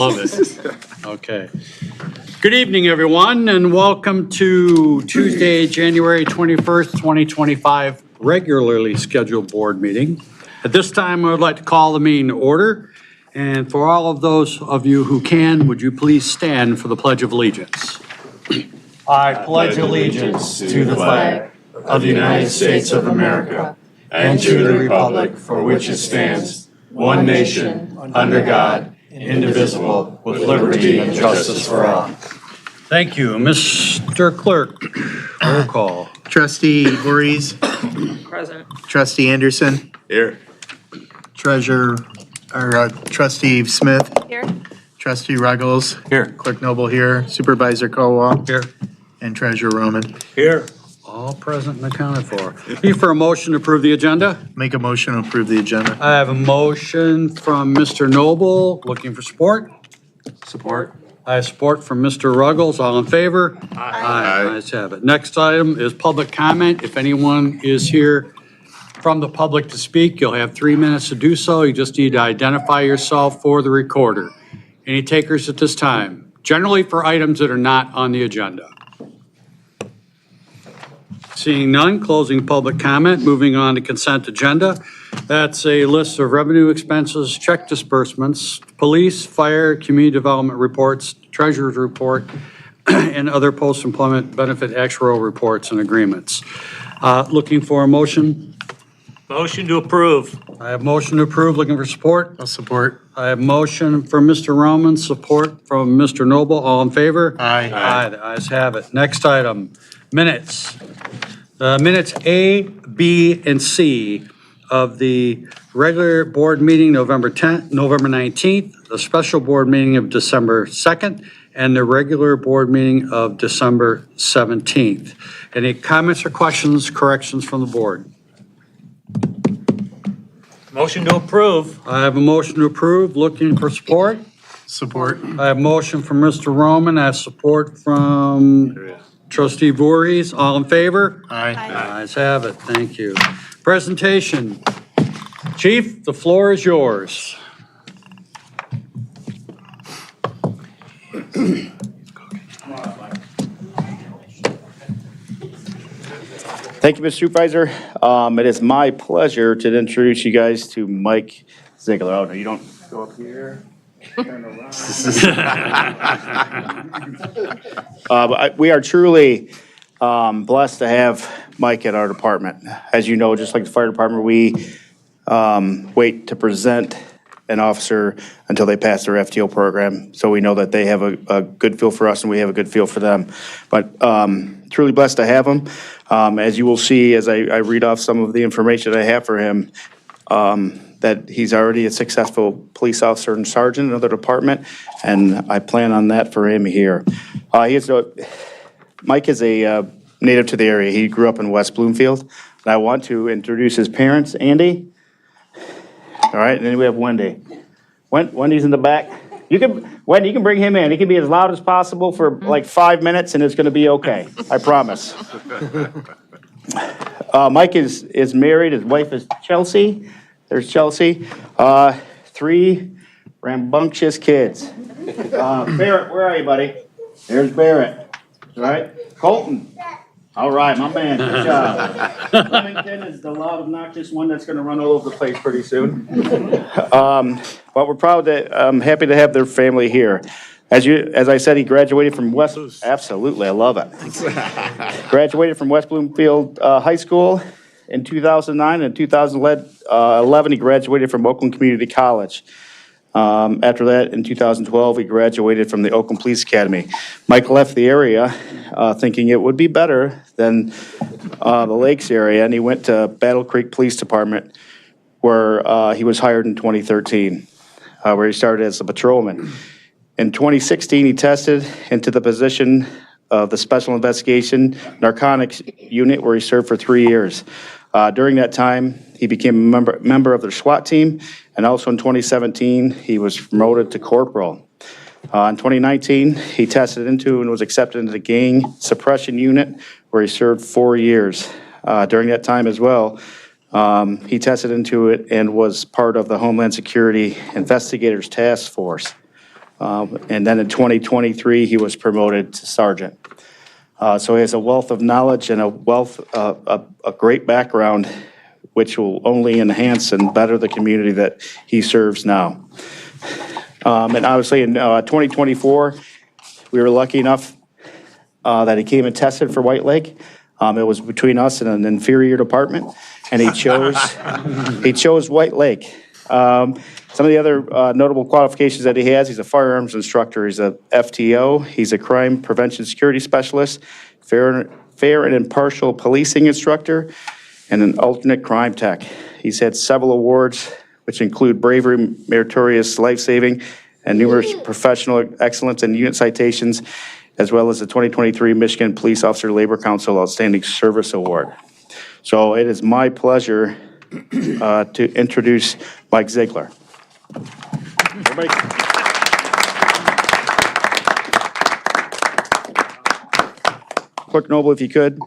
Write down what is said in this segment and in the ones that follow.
Love it. Okay. Good evening, everyone, and welcome to Tuesday, January 21st, 2025, regularly scheduled board meeting. At this time, I would like to call the meeting to order. And for all of those of you who can, would you please stand for the Pledge of Allegiance? I pledge allegiance to the flag of the United States of America and to the republic for which it stands, one nation, under God, indivisible, with liberty and justice for all. Thank you. Mr. Clerk, roll call. Trustee Voorhees. Present. Trustee Anderson. Here. Trustee Smith. Here. Trustee Ruggles. Here. Clerk Noble here. Supervisor Kowal. Here. And Treasurer Roman. Here. All present and accounted for. Need for a motion to approve the agenda? Make a motion to approve the agenda. I have a motion from Mr. Noble. Looking for support? Support. I have support from Mr. Ruggles. All in favor? Aye. Ayes have it. Next item is public comment. If anyone is here from the public to speak, you'll have 3 minutes to do so. You just need to identify yourself for the recorder. Any takers at this time? Generally for items that are not on the agenda. Seeing none, closing public comment, moving on to consent agenda. That's a list of revenue expenses, check disbursements, police, fire, community development reports, treasurer's report, and other post-employment benefit actuarial reports and agreements. Looking for a motion? Motion to approve. I have motion to approve. Looking for support? I'll support. I have motion from Mr. Roman, support from Mr. Noble. All in favor? Aye. Aye, the ayes have it. Next item, minutes. Minutes A, B, and C of the regular board meeting November 19th, the special board meeting of December 2nd, and the regular board meeting of December 17th. Any comments or questions, corrections from the board? Motion to approve. I have a motion to approve. Looking for support? Support. I have motion from Mr. Roman. I have support from Trustee Voorhees. All in favor? Aye. Ayes have it. Thank you. Presentation. Chief, the floor is yours. Thank you, Mr. Supervisor. It is my pleasure to introduce you guys to Mike Ziegler. Oh, no, you don't go up here. Turn around. We are truly blessed to have Mike at our department. As you know, just like the fire department, we wait to present an officer until they pass their FTO program. So we know that they have a good feel for us and we have a good feel for them. But truly blessed to have him. As you will see, as I read off some of the information I have for him, that he's already a successful police officer and sergeant in another department, and I plan on that for him here. Mike is a native to the area. He grew up in West Bloomfield, and I want to introduce his parents, Andy. All right, and then we have Wendy. Wendy's in the back. Wendy, you can bring him in. He can be as loud as possible for like 5 minutes, and it's going to be okay. I promise. Mike is married. His wife is Chelsea. There's Chelsea. 3 rambunctious kids. Barrett, where are you, buddy? There's Barrett. All right. Colton. All right, my man. Good job. Remington is the loud, obnoxious one that's going to run all over the place pretty soon. But we're proud that I'm happy to have their family here. As I said, he graduated from West. Absolutely, I love it. Graduated from West Bloomfield High School in 2009, and in 2011 he graduated from Oakland Community College. After that, in 2012, he graduated from the Oakland Police Academy. Mike left the area thinking it would be better than the Lakes area, and he went to Battle Creek Police Department, where he was hired in 2013, where he started as a patrolman. In 2016, he tested into the position of the Special Investigation Narcotics Unit, where he served for 3 years. During that time, he became a member of their SWAT team, and also in 2017, he was promoted to corporal. In 2019, he tested into and was accepted into the Gang Suppression Unit, where he served 4 years. During that time as well, he tested into it and was part of the Homeland Security Investigators Task Force. And then in 2023, he was promoted to sergeant. So he has a wealth of knowledge and a great background, which will only enhance and better the community that he serves now. And obviously in 2024, we were lucky enough that he came and tested for White Lake. It was between us and an inferior department, and he chose White Lake. Some of the other notable qualifications that he has, he's a firearms instructor, he's a FTO, he's a crime prevention security specialist, fair and impartial policing instructor, and an alternate crime tech. He's had several awards, which include bravery, meritorious life-saving, and numerous professional excellence and unit citations, as well as the 2023 Michigan Police Officer Labor Council Outstanding Service Award. So it is my pleasure to introduce Mike Ziegler. Everybody. Clerk Noble, if you could.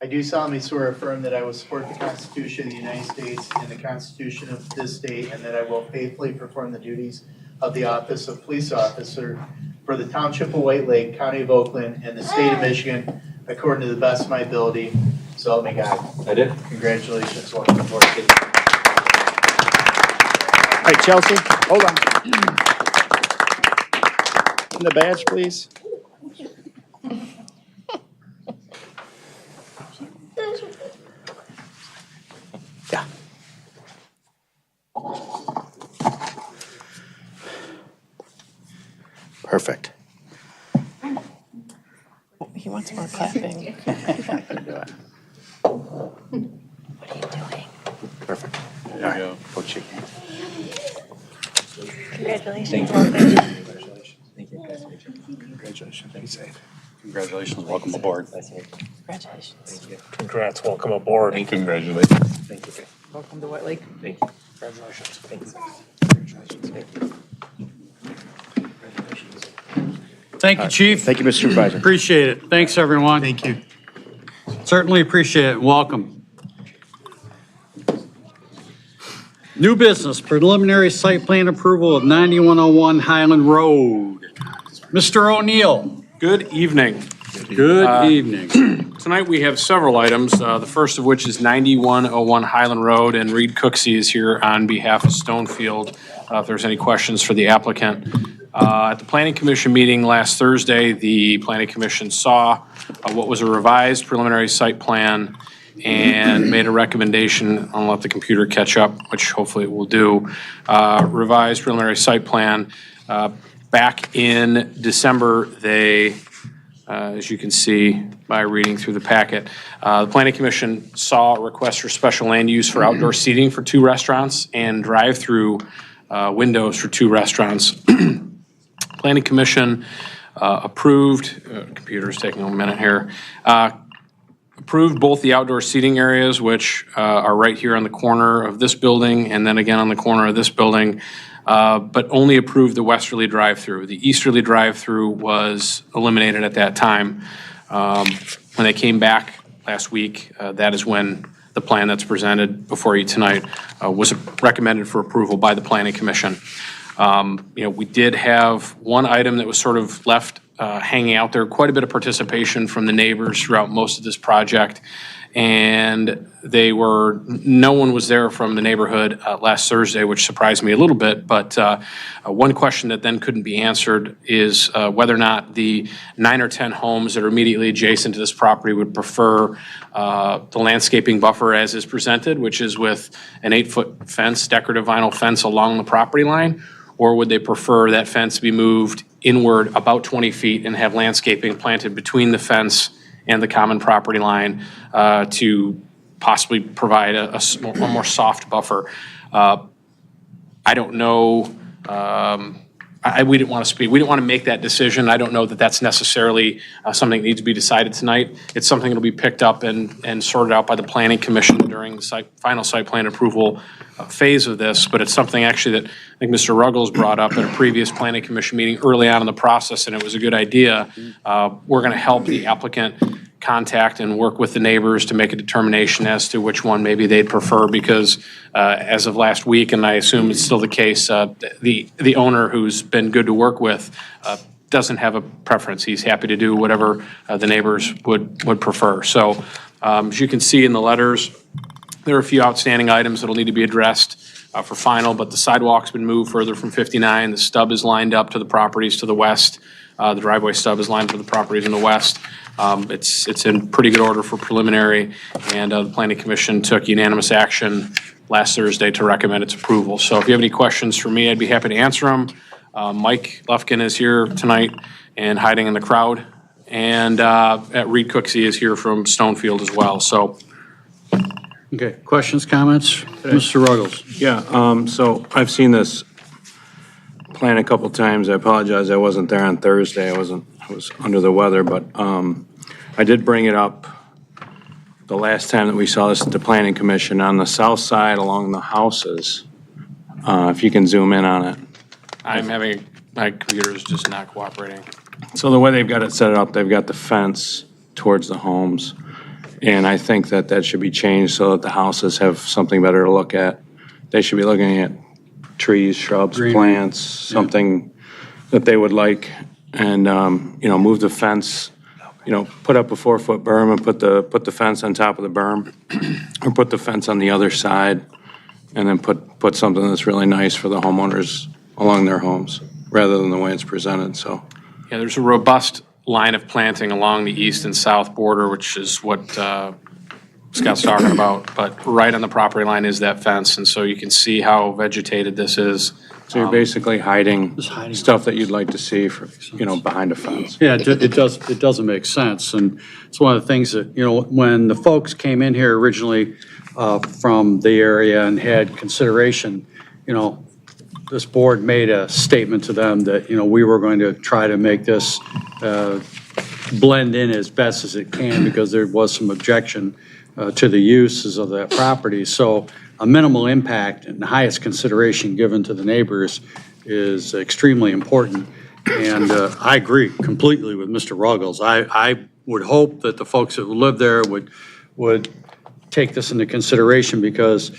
I do solemnly swear or affirm that I will support the Constitution of the United States and the Constitution of this state, and that I will faithfully perform the duties of the office of police officer for the Township of White Lake, County of Oakland, and the state of Michigan, according to the best of my ability. So help me God. I did. Congratulations. Welcome aboard. All right, Chelsea, hold on. And the badge, please. Yeah. Perfect. He wants more clapping. Perfect. There you go. Coach. Congratulations. Congratulations. Be safe. Congratulations, welcome aboard. Congratulations. Congrats, welcome aboard. Congratulations. Thank you. Welcome to White Lake. Thank you. Congratulations. Thank you. Thank you, Chief. Thank you, Mr. Supervisor. Appreciate it. Thanks, everyone. Thank you. Certainly appreciate it. Welcome. New business, preliminary site plan approval of 9101 Highland Road. Mr. O'Neill, Good evening. good evening. Tonight we have several items, the first of which is 9101 Highland Road, and Reed Cooksey is here on behalf of Stonefield, if there's any questions for the applicant. At the Planning Commission meeting last Thursday, the Planning Commission saw what was a revised preliminary site plan and made a recommendation. I'll let the computer catch up, which hopefully it will do. Revised preliminary site plan. Back in December, they, as you can see by reading through the packet, the Planning Commission saw a request for special land use for outdoor seating for 2 restaurants and drive-through windows for 2 restaurants. Planning Commission approved, computer's taking a minute here, approved both the outdoor seating areas, which are right here on the corner of this building and then again on the corner of this building, but only approved the westerly drive-through. The easterly drive-through was eliminated at that time. When they came back last week, that is when the plan that's presented before you tonight was recommended for approval by the Planning Commission. We did have one item that was sort of left hanging out there, quite a bit of participation from the neighbors throughout most of this project. And no one was there from the neighborhood last Thursday, which surprised me a little bit. But one question that then couldn't be answered is whether or not the 9 or 10 homes that are immediately adjacent to this property would prefer the landscaping buffer as is presented, which is with an 8-foot fence, decorative vinyl fence along the property line, or would they prefer that fence be moved inward about 20 feet and have landscaping planted between the fence and the common property line to possibly provide a more soft buffer. I don't know. We didn't want to speak. We didn't want to make that decision. I don't know that that's necessarily something that needs to be decided tonight. It's something that will be picked up and sorted out by the Planning Commission during the final site plan approval phase of this. But it's something actually that I think Mr. Ruggles brought up at a previous Planning Commission meeting early on in the process, and it was a good idea. We're going to help the applicant contact and work with the neighbors to make a determination as to which one maybe they'd prefer, because as of last week, and I assume it's still the case, the owner, who's been good to work with, doesn't have a preference. He's happy to do whatever the neighbors would prefer. So as you can see in the letters, there are a few outstanding items that'll need to be addressed for final, but the sidewalk's been moved further from 59. The stub is lined up to the properties to the west. The driveway stub is lined up to the properties in the west. It's in pretty good order for preliminary, and the Planning Commission took unanimous action last Thursday to recommend its approval. So if you have any questions for me, I'd be happy to answer them. Mike Lufkin is here tonight and hiding in the crowd, and Reed Cooksey is here from Stonefield as well. So. Okay, questions, comments? Mr. Ruggles? Yeah, so I've seen this plan a couple times. I apologize, I wasn't there on Thursday. I was under the weather, but I did bring it up the last time that we saw this at the Planning Commission on the south side along the houses. If you can zoom in on it. My computer is just not cooperating. So the way they've got it set up, they've got the fence towards the homes. And I think that should be changed so that the houses have something better to look at. They should be looking at trees, shrubs, Greenery. plants, something that they would like. And, move the fence, put up a 4-foot berm and put the fence on top of the berm. Or put the fence on the other side and then put something that's really nice for the homeowners along their homes, rather than the way it's presented, so. Yeah, there's a robust line of planting along the east and south border, which is what Scott's talking about. But right on the property line is that fence, and so you can see how vegetated this is. So you're basically hiding Just hiding. stuff that you'd like to see for, behind a fence. Yeah, it doesn't make sense, and it's one of the things that, when the folks came in here originally from the area and had consideration, this board made a statement to them that, we were going to try to make this blend in as best as it can, because there was some objection to the uses of that property. So a minimal impact and the highest consideration given to the neighbors is extremely important. And I agree completely with Mr. Ruggles. I would hope that the folks that live there would take this into consideration, because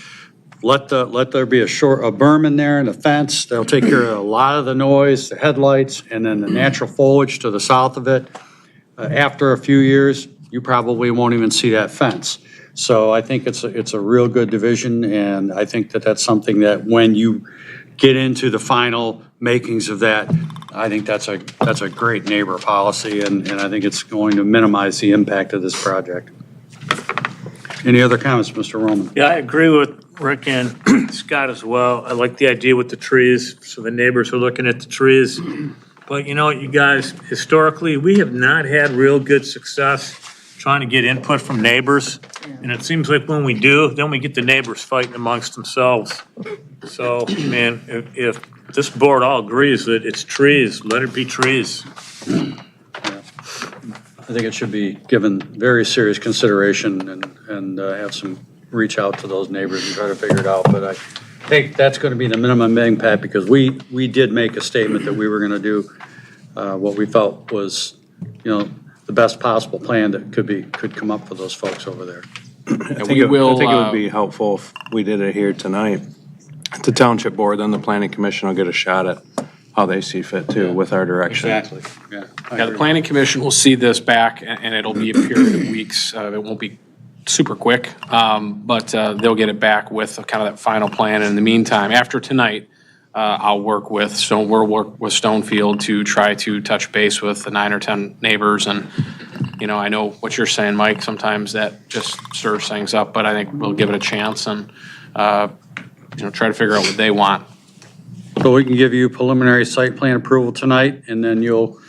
let there be a berm in there and a fence. They'll take care of a lot of the noise, the headlights, and then the natural foliage to the south of it. After a few years, you probably won't even see that fence. So I think it's a real good division, and I think that that's something that when you get into the final makings of that, I think that's a great neighbor policy, and I think it's going to minimize the impact of this project. Any other comments, Mr. Roman? Yeah, I agree with Rick and Scott as well. I like the idea with the trees, so the neighbors are looking at the trees. But you guys, historically, we have not had real good success trying to get input from neighbors. And it seems like when we do, then we get the neighbors fighting amongst themselves. So, man, if this board all agrees that it's trees, let it be trees. I think it should be given very serious consideration and have some reach out to those neighbors and try to figure it out. But I think that's going to be the minimum impact, because we did make a statement that we were going to do what we felt was, the best possible plan that could come up for those folks over there. I think it would be helpful if we did it here tonight. The township board, then the planning commission will get a shot at how they see fit too, with our direction. Exactly, yeah. Yeah, the planning commission will see this back, and it'll be a period of weeks. It won't be super quick, but they'll get it back with kind of that final plan. And in the meantime, after tonight, we'll work with Stonefield to try to touch base with the 9 or 10 neighbors. And, I know what you're saying, Mike, sometimes that just stirs things up, but I think we'll give it a chance and, try to figure out what they want. So we can give you preliminary site plan approval tonight, and then you'll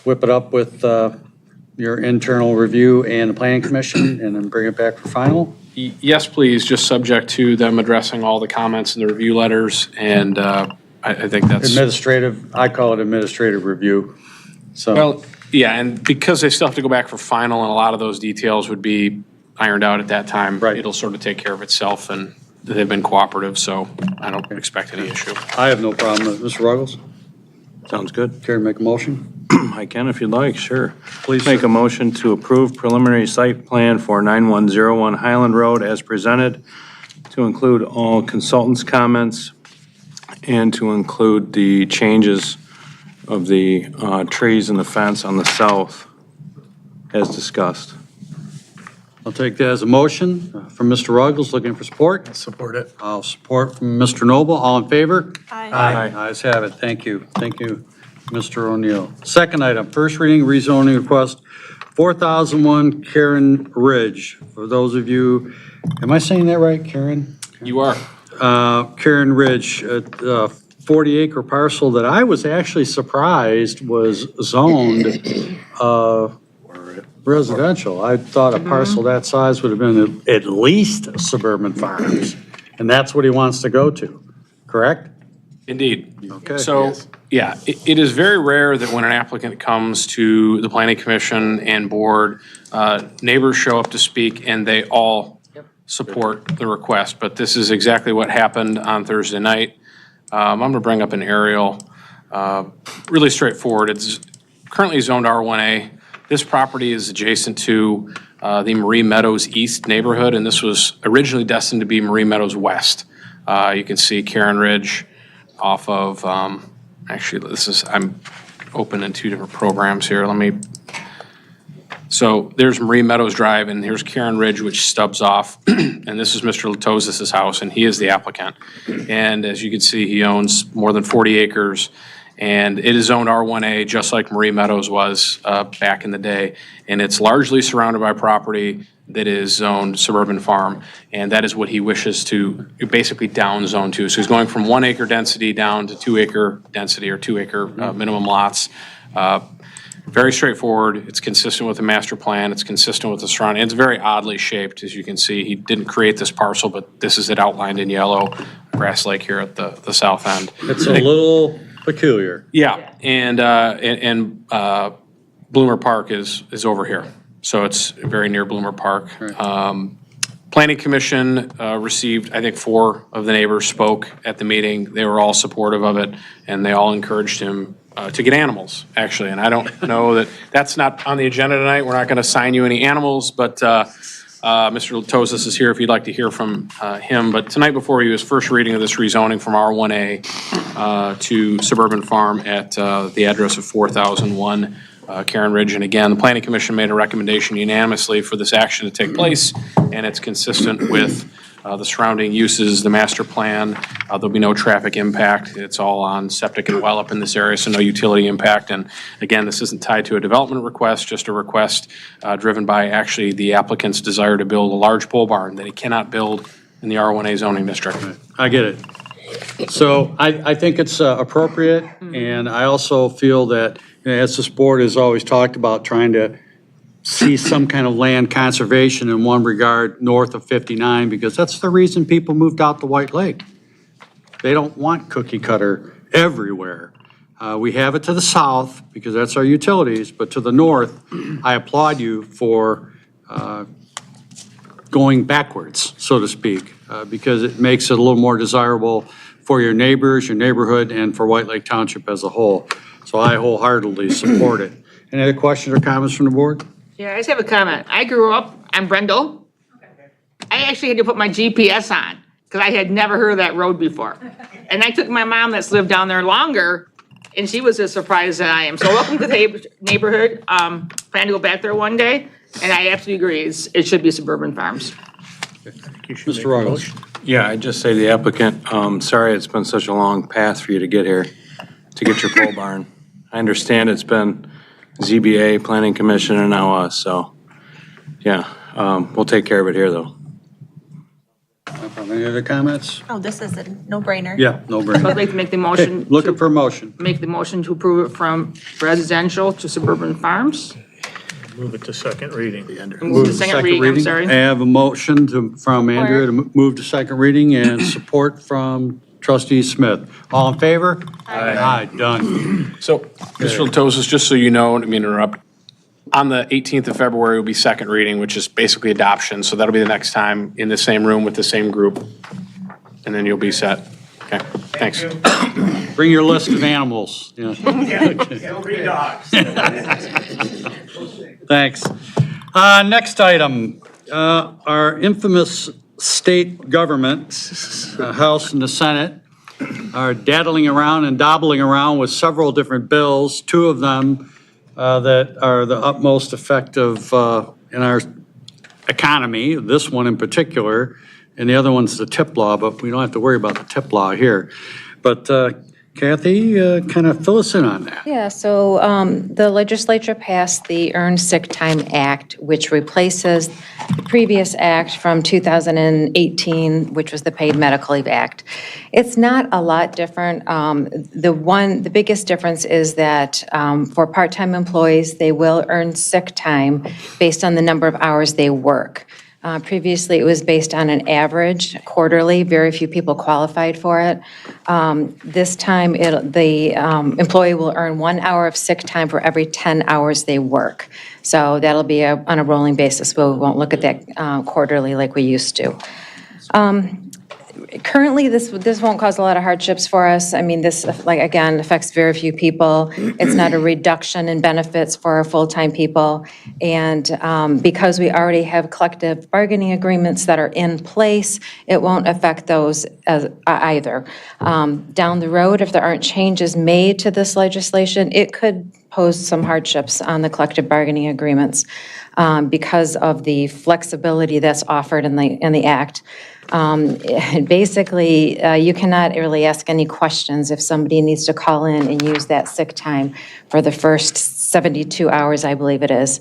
whip it up with your internal review and the planning commission, and then bring it back for final? Yes, please, just subject to them addressing all the comments in the review letters, and I think that's... Administrative, I call it administrative review, so. Well, yeah, and because they still have to go back for final, and a lot of those details would be ironed out at that time. Right. It'll sort of take care of itself, and they've been cooperative, so I don't expect any issue. I have no problem with Mr. Ruggles. Sounds good. Care to make a motion? I can if you'd like, sure. Please, Make sir. a motion to approve preliminary site plan for 9101 Highland Road as presented, to include all consultants' comments and to include the changes of the trees and the fence on the south as discussed. I'll take that as a motion from Mr. Ruggles, looking for support. Support it. I'll support from Mr. Noble. All in favor? Aye. Ayes have it. Thank you. Thank you, Mr. O'Neill. Second item, first reading rezoning request, 4001 Karen Ridge. For those of you, am I saying that right, Karen? You are. Karen Ridge, a 40-acre parcel that I was actually surprised was zoned residential. I thought a parcel that size would have been at least suburban farms, and that's what he wants to go to, correct? Indeed. Okay. So, yeah, it is very rare that when an applicant comes to the planning commission and board, neighbors show up to speak and they all support the request, but this is exactly what happened on Thursday night. I'm gonna bring up an aerial, really straightforward. It's currently zoned R1A. This property is adjacent to the Marie Meadows East neighborhood, and this was originally destined to be Marie Meadows West. You can see Karen Ridge off of, actually, I'm open in two different programs here. So there's Marie Meadows Drive, and here's Karen Ridge, which stubs off. And this is Mr. Latozis' house, and he is the applicant. And as you can see, he owns more than 40 acres. And it is zoned R1A, just like Marie Meadows was back in the day. And it's largely surrounded by property that is zoned suburban farm. And that is what he wishes to basically down zone to. So he's going from 1 acre density down to 2 acre density or 2 acre minimum lots. Very straightforward. It's consistent with the master plan. It's consistent with the surrounding. It's very oddly shaped, as you can see. He didn't create this parcel, but this is it outlined in yellow. Grass Lake here at the south end. It's a little peculiar. Yeah, and Bloomer Park is over here. So it's very near Bloomer Park. Planning Commission received, I think 4 of the neighbors spoke at the meeting. They were all supportive of it, and they all encouraged him to get animals, actually. And I don't know that's not on the agenda tonight. We're not going to assign you any animals, but Mr. Latozis is here if you'd like to hear from him. But tonight before you is first reading of this rezoning from R1A to suburban farm at the address of 4001 Karen Ridge. And again, the Planning Commission made a recommendation unanimously for this action to take place, and it's consistent with the surrounding uses, the master plan. There'll be no traffic impact. It's all on septic and well up in this area, so no utility impact. And again, this isn't tied to a development request, just a request driven by actually the applicant's desire to build a large pole barn that he cannot build in the R1A zoning district. I get it. So I think it's appropriate, and I also feel that, as this board has always talked about, trying to see some kind of land conservation in one regard north of 59, because that's the reason people moved out to White Lake. They don't want cookie cutter everywhere. We have it to the south because that's our utilities, but to the north, I applaud you for going backwards, so to speak, because it makes it a little more desirable for your neighbors, your neighborhood, and for White Lake Township as a whole. So I wholeheartedly support it. Any other questions or comments from the board? Yeah, I just have a comment. I grew up on Brendel. I actually had to put my GPS on because I had never heard of that road before. And I took my mom that's lived down there longer, and she was as surprised as I am. So welcome to the neighborhood. Plan to go back there one day, and I absolutely agree. It should be suburban farms. Mr. Ruggles. Yeah, I'd just say to the applicant, sorry it's been such a long path for you to get here, to get your pole barn. I understand it's been ZBA, Planning Commission, and now us, so, yeah, we'll take care of it here, though. No problem. Any other comments? Oh, this is a no-brainer. Yeah, no So I'd brainer. like to make the Okay, motion. looking for a motion. Make the motion to approve it from residential to suburban farms. Move it to second reading. Move to second reading, I'm sorry. I have a motion from Andrea to move to second reading and support from Trustee Smith. All in favor? Aye. Done. So, Mr. Latozis, just so you know, I didn't mean to interrupt, on the 18th of February will be second reading, which is basically adoption, so that'll be the next time in the same room with the same group, and then you'll be set. Okay, thanks. Bring your list of animals. Yeah. Thanks. Next item, our infamous state government, House and the Senate, are daddling around and dabbling around with several different bills, two of them that are the utmost effective in our economy, this one in particular, and the other one's the tip law, but we don't have to worry about the tip law here. But Kathy, kind of fill us in on that. Yeah, so the legislature passed the Earned Sick Time Act, which replaces the previous act from 2018, which was the Paid Medical Leave Act. It's not a lot different. The biggest difference is that for part-time employees, they will earn sick time based on the number of hours they work. Previously, it was based on an average quarterly. Very few people qualified for it. This time, the employee will earn 1 hour of sick time for every 10 hours they work. So that'll be on a rolling basis, but we won't look at that quarterly like we used to. Currently, this won't cause a lot of hardships for us. I mean, this, like, again, affects very few people. It's not a reduction in benefits for our full-time people. And because we already have collective bargaining agreements that are in place, it won't affect those either. Down the road, if there aren't changes made to this legislation, it could pose some hardships on the collective bargaining agreements because of the flexibility that's offered in the act. Basically, you cannot really ask any questions if somebody needs to call in and use that sick time for the first 72 hours, I believe it is.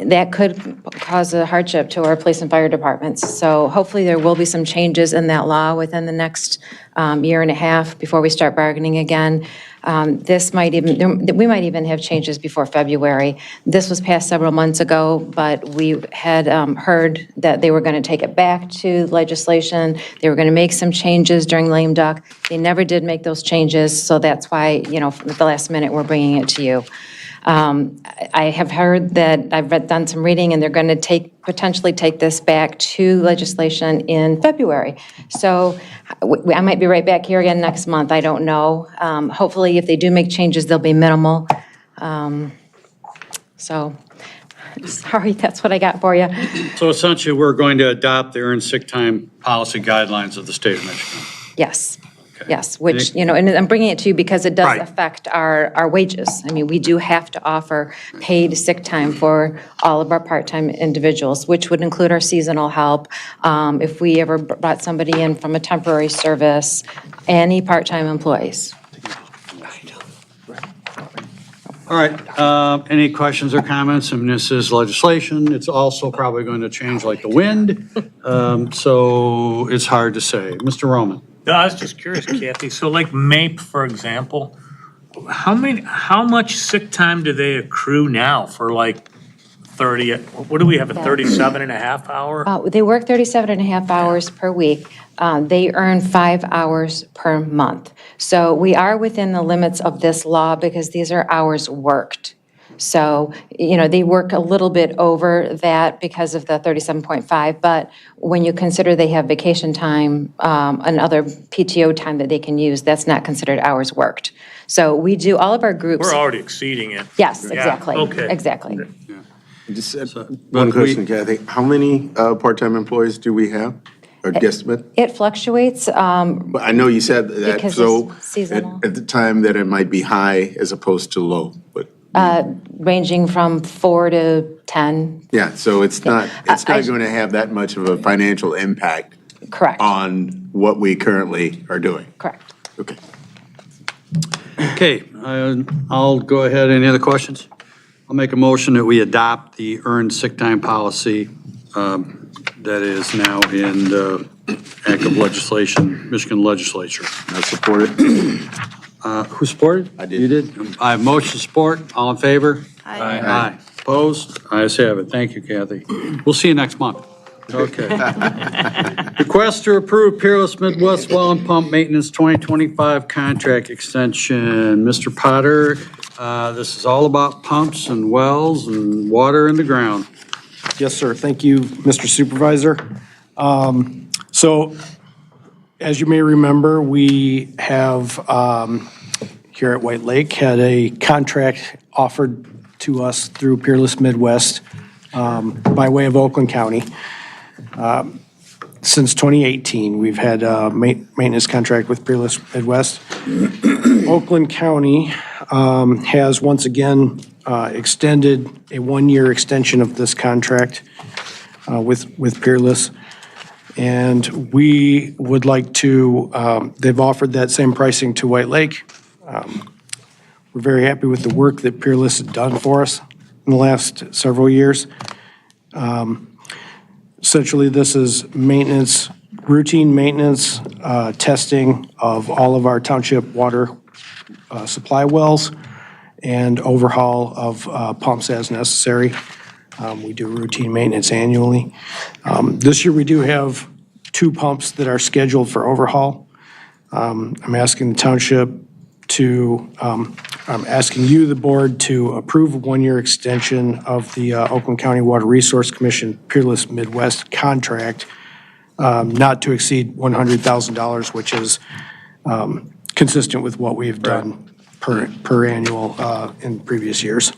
That could cause a hardship to our police and fire departments. So hopefully there will be some changes in that law within the next year and a half before we start bargaining again. We might even have changes before February. This was passed several months ago, but we had heard that they were going to take it back to legislation. They were going to make some changes during lame duck. They never did make those changes, so that's why, at the last minute, we're bringing it to you. I have heard that, I've done some reading, and they're going to potentially take this back to legislation in February. So I might be right back here again next month, I don't know. Hopefully, if they do make changes, they'll be minimal. So, sorry, that's what I got for you. So essentially, we're going to adopt the earned sick time policy guidelines of the state of Michigan. Yes. Yes, which, and I'm bringing it to you because it does Right. affect our wages. I mean, we do have to offer paid sick time for all of our part-time individuals, which would include our seasonal help. If we ever brought somebody in from a temporary service, any part-time employees. All right, any questions or comments? I mean, this is legislation. It's also probably going to change like the wind. So it's hard to say. Mr. Roman. No, I was just curious, Kathy. So like MAPE, for example, how much sick time do they accrue now for like 30, what do we have, a 37 and a half hour? They work 37 and a half hours per week. They earn 5 hours per month. So we are within the limits of this law because these are hours worked. So, they work a little bit over that because of the 37.5, but when you consider they have vacation time and other PTO time that they can use, that's not considered hours worked. So we do, all of our groups. We're already exceeding it. Yes, Yeah, exactly. okay. Exactly. Just but one we- question, Kathy. How many part-time employees do we have? Or guesstimate? It fluctuates. But I know you said that, Because so it's seasonal. at the time that it might be high as opposed to low, but Ranging from 4 to 10, yeah, so it's not I- going to have that much of a financial impact correct, on what we currently are doing. correct. Okay. Okay, I'll go ahead. Any other questions? I'll make a motion that we adopt the earned sick time policy that is now in the active legislation, Michigan legislature. I support it. Who supported? I did. You did? I have motion support. All in favor? Aye. Aye. Opposed? Ayes have it. Thank you, Kathy. We'll see you next month. Okay. Request to approve Peerless Midwest Well and Pump Maintenance 2025 contract extension. Mr. Potter, this is all about pumps and wells and water in the ground. Yes, sir. Thank you, Mr. Supervisor. So as you may remember, we have, here at White Lake, had a contract offered to us through Peerless Midwest by way of Oakland County. Since 2018, we've had a maintenance contract with Peerless Midwest. Oakland County has once again extended a one-year extension of this contract with Peerless. And we would like to, they've offered that same pricing to White Lake. We're very happy with the work that Peerless has done for us in the last several years. Essentially, this is maintenance, routine maintenance, testing of all of our township water supply wells and overhaul of pumps as necessary. We do routine maintenance annually. This year, we do have 2 pumps that are scheduled for overhaul. I'm asking the township to, I'm asking you, the board, to approve a one-year extension of the Oakland County Water Resource Commission Peerless Midwest contract, not to exceed $100,000, which is consistent with what we've done per annual in previous years.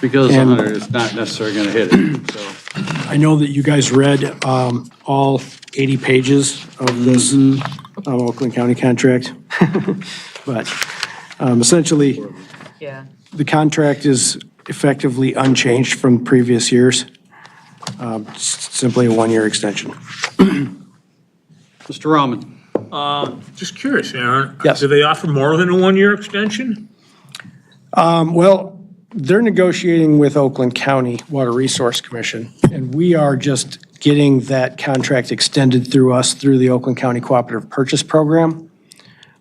Because 100 is not necessarily going to hit it, so. I know that you guys read all 80 pages of this Oakland County contract. But essentially, the contract is effectively unchanged from previous years. Simply a one-year extension. Mr. Rahman? Just curious, Aaron. Yes. Do they offer more than a one-year extension? Well, they're negotiating with Oakland County Water Resource Commission, and we are just getting that contract extended through us through the Oakland County Cooperative Purchase Program.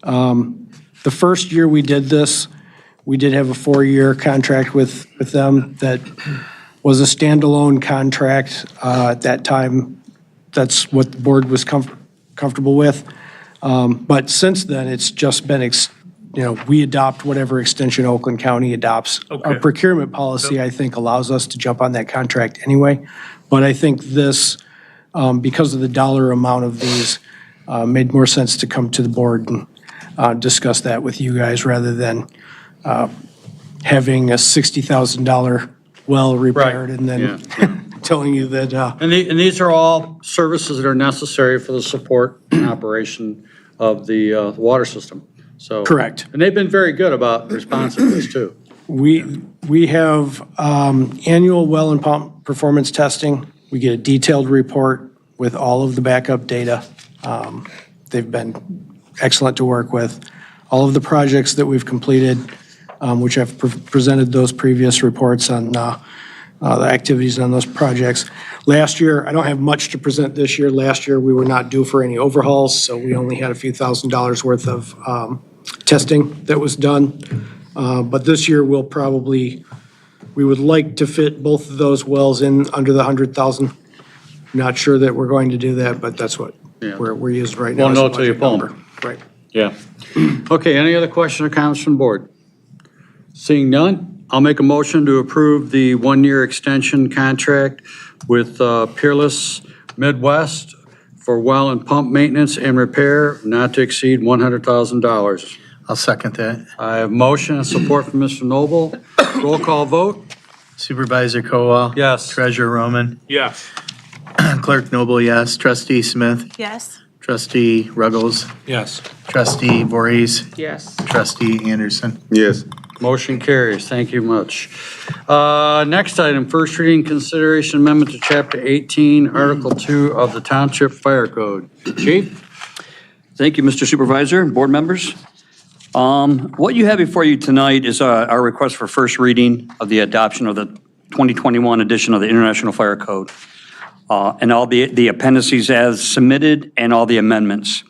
The first year we did this, we did have a 4-year contract with them that was a standalone contract. At that time, that's what the board was comfortable with. But since then, it's just been, we adopt whatever extension Oakland County adopts. Okay. Our procurement policy, I think, allows us to jump on that contract anyway. But I think this, because of the dollar amount of these, made more sense to come to the board and discuss that with you guys rather than having a $60,000 well repaired and then telling you that. And these are all services that are necessary for the support and operation of the water system, so. Correct. And they've been very good about responsiveness, too. We have annual well and pump performance testing. We get a detailed report with all of the backup data. They've been excellent to work with. All of the projects that we've completed, which I've presented those previous reports on the activities on those projects. Last year, I don't have much to present this year. Last year, we were not due for any overhauls, so we only had a few $1,000s worth of testing that was done. But this year, we would like to fit both of those wells in under the 100,000. Not sure that we're going to do that, but that's what we're using right now. Won't know till you pull them. Right. Yeah. Okay, any other question or comments from the board? Seeing none, I'll make a motion to approve the one-year extension contract with Peerless Midwest for well and pump maintenance and repair, not to exceed $100,000. I'll second that. I have motion and support from Mr. Noble. Roll call vote? Supervisor Coal. Yes. Treasurer Roman. Yes. Clerk Noble, yes. Trustee Smith. Yes. Trustee Ruggles. Yes. Trustee Voorhees. Yes. Trustee Anderson. Yes. Motion carries. Thank you much. Next item, first reading consideration amendment to Chapter 18, Article 2 of the Township Fire Code. Chief? Thank you, Mr. Supervisor and board members. What you have before you tonight is our request for first reading of the adoption of the 2021 edition of the International Fire Code, and all the appendices as submitted and all the amendments.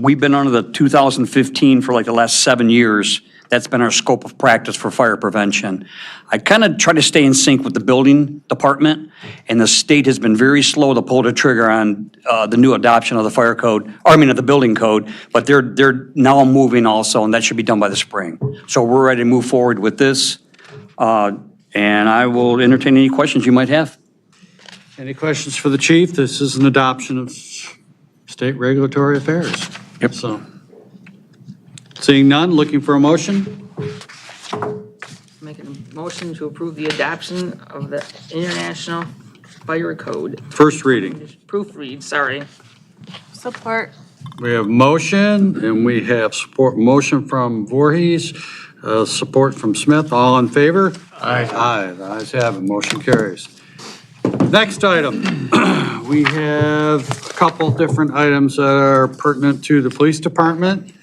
We've been under the 2015 for like the last 7 years. That's been our scope of practice for fire prevention. I kind of try to stay in sync with the building department, and the state has been very slow to pull the trigger on the new adoption of the fire code, of the building code, but they're now moving also, and that should be done by the spring. So we're ready to move forward with this, and I will entertain any questions you might have. Any questions for the chief? This is an adoption of State Regulatory Affairs. Yep. So, seeing none, looking for a motion? Making a motion to approve the adoption of the International Fire Code. First reading. Proofread, sorry. Support. We have motion and we have support, motion from Voorhees, support from Smith. All in favor? Aye. Aye, the ayes have it, motion carries. Next item, we have a couple different items that are pertinent to the police department,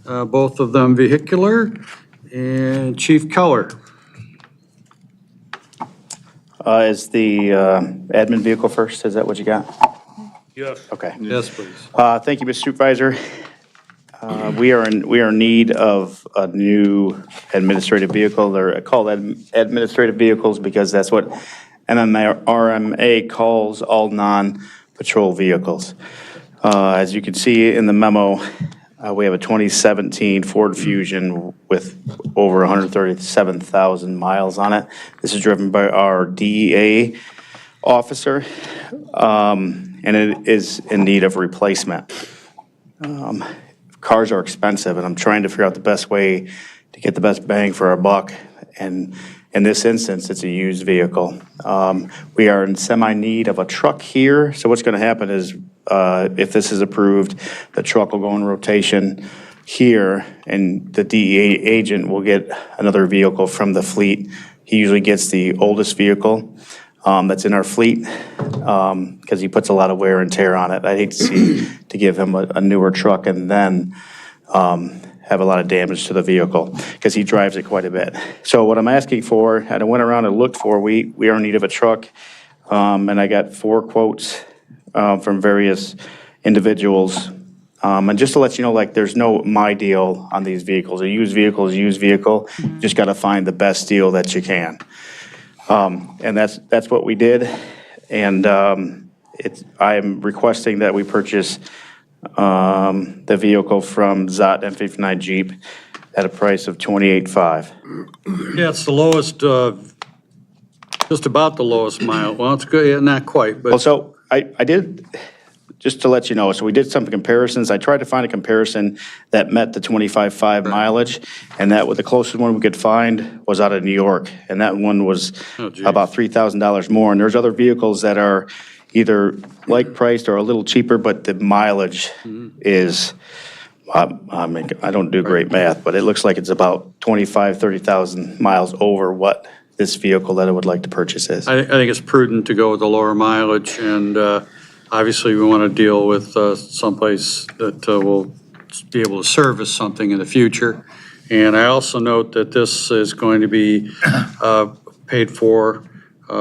both of them vehicular. And Chief Keller. Is the admin vehicle first? Is that what you got? Yes. Okay. Yes, please. Thank you, Mr. Supervisor. We are in need of a new administrative vehicle. They're called administrative vehicles because that's what RMA calls all non-patrol vehicles. As you can see in the memo, we have a 2017 Ford Fusion with over 137,000 miles on it. This is driven by our DEA officer, and it is in need of replacement. Cars are expensive, and I'm trying to figure out the best way to get the best bang for our buck. And in this instance, it's a used vehicle. We are in semi-need of a truck here, so what's going to happen is if this is approved, the truck will go in rotation here, and the DEA agent will get another vehicle from the fleet. He usually gets the oldest vehicle that's in our fleet because he puts a lot of wear and tear on it. I hate to give him a newer truck and then have a lot of damage to the vehicle because he drives it quite a bit. So what I'm asking for, and I went around and looked for, we are in need of a truck, and I got 4 quotes from various individuals. And just to let you know, like, there's no my deal on these vehicles. A used vehicle is a used vehicle. You just got to find the best deal that you can. And that's what we did. And I'm requesting that we purchase the vehicle from Zott M59 Jeep at a price of $28,500. Yeah, it's the lowest, just about the lowest mile. Well, it's good, yeah, not quite, but. Well, so I did, just to let you know, so we did some comparisons. I tried to find a comparison that met the 25.5 mileage, and that was the closest one we could find was out of New York, and that one was about $3,000 more. And there's other vehicles that are either like priced or a little cheaper, but the mileage is, I mean, I don't do great math, but it looks like it's about 30,000 miles over what this vehicle that I would like to purchase is. I think it's prudent to go with the lower mileage, and obviously we want to deal with someplace that will be able to service something in the future. And I also note that this is going to be paid for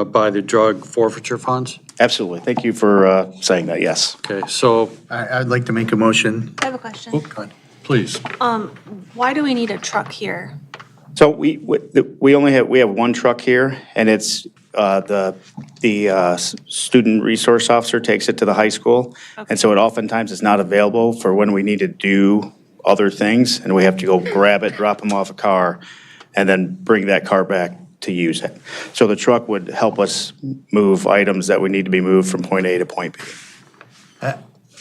by the drug forfeiture funds. Absolutely. Thank you for saying that, yes. Okay, so. I'd like to make a motion. I have a question. Oh, go ahead. Please. Why do we need a truck here? So we have one truck here, and it's the student resource officer takes it to the high school. Okay. And so it oftentimes is not available for when we need to do other things, and we have to go grab it, drop them off a car, and then bring that car back to use it. So the truck would help us move items that would need to be moved from point A to point B.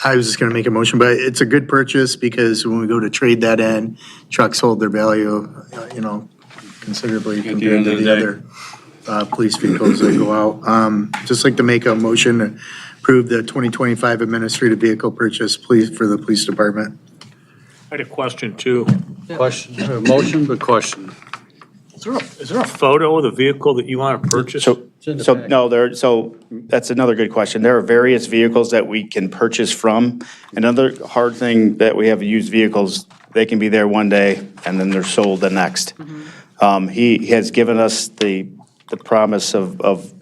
I was just going to make a motion, but it's a good purchase because when we go to trade that in, trucks hold their value, considerably compared to the other police vehicles that go out. Just like to make a motion to approve the 2025 administrative vehicle purchase, please, for the police department. I had a question too. Question, motion, but question. Is there a photo of the vehicle that you want to purchase? So that's another good question. There are various vehicles that we can purchase from. Another hard thing that we have used vehicles, they can be there one day and then they're sold the next. He has given us the promise of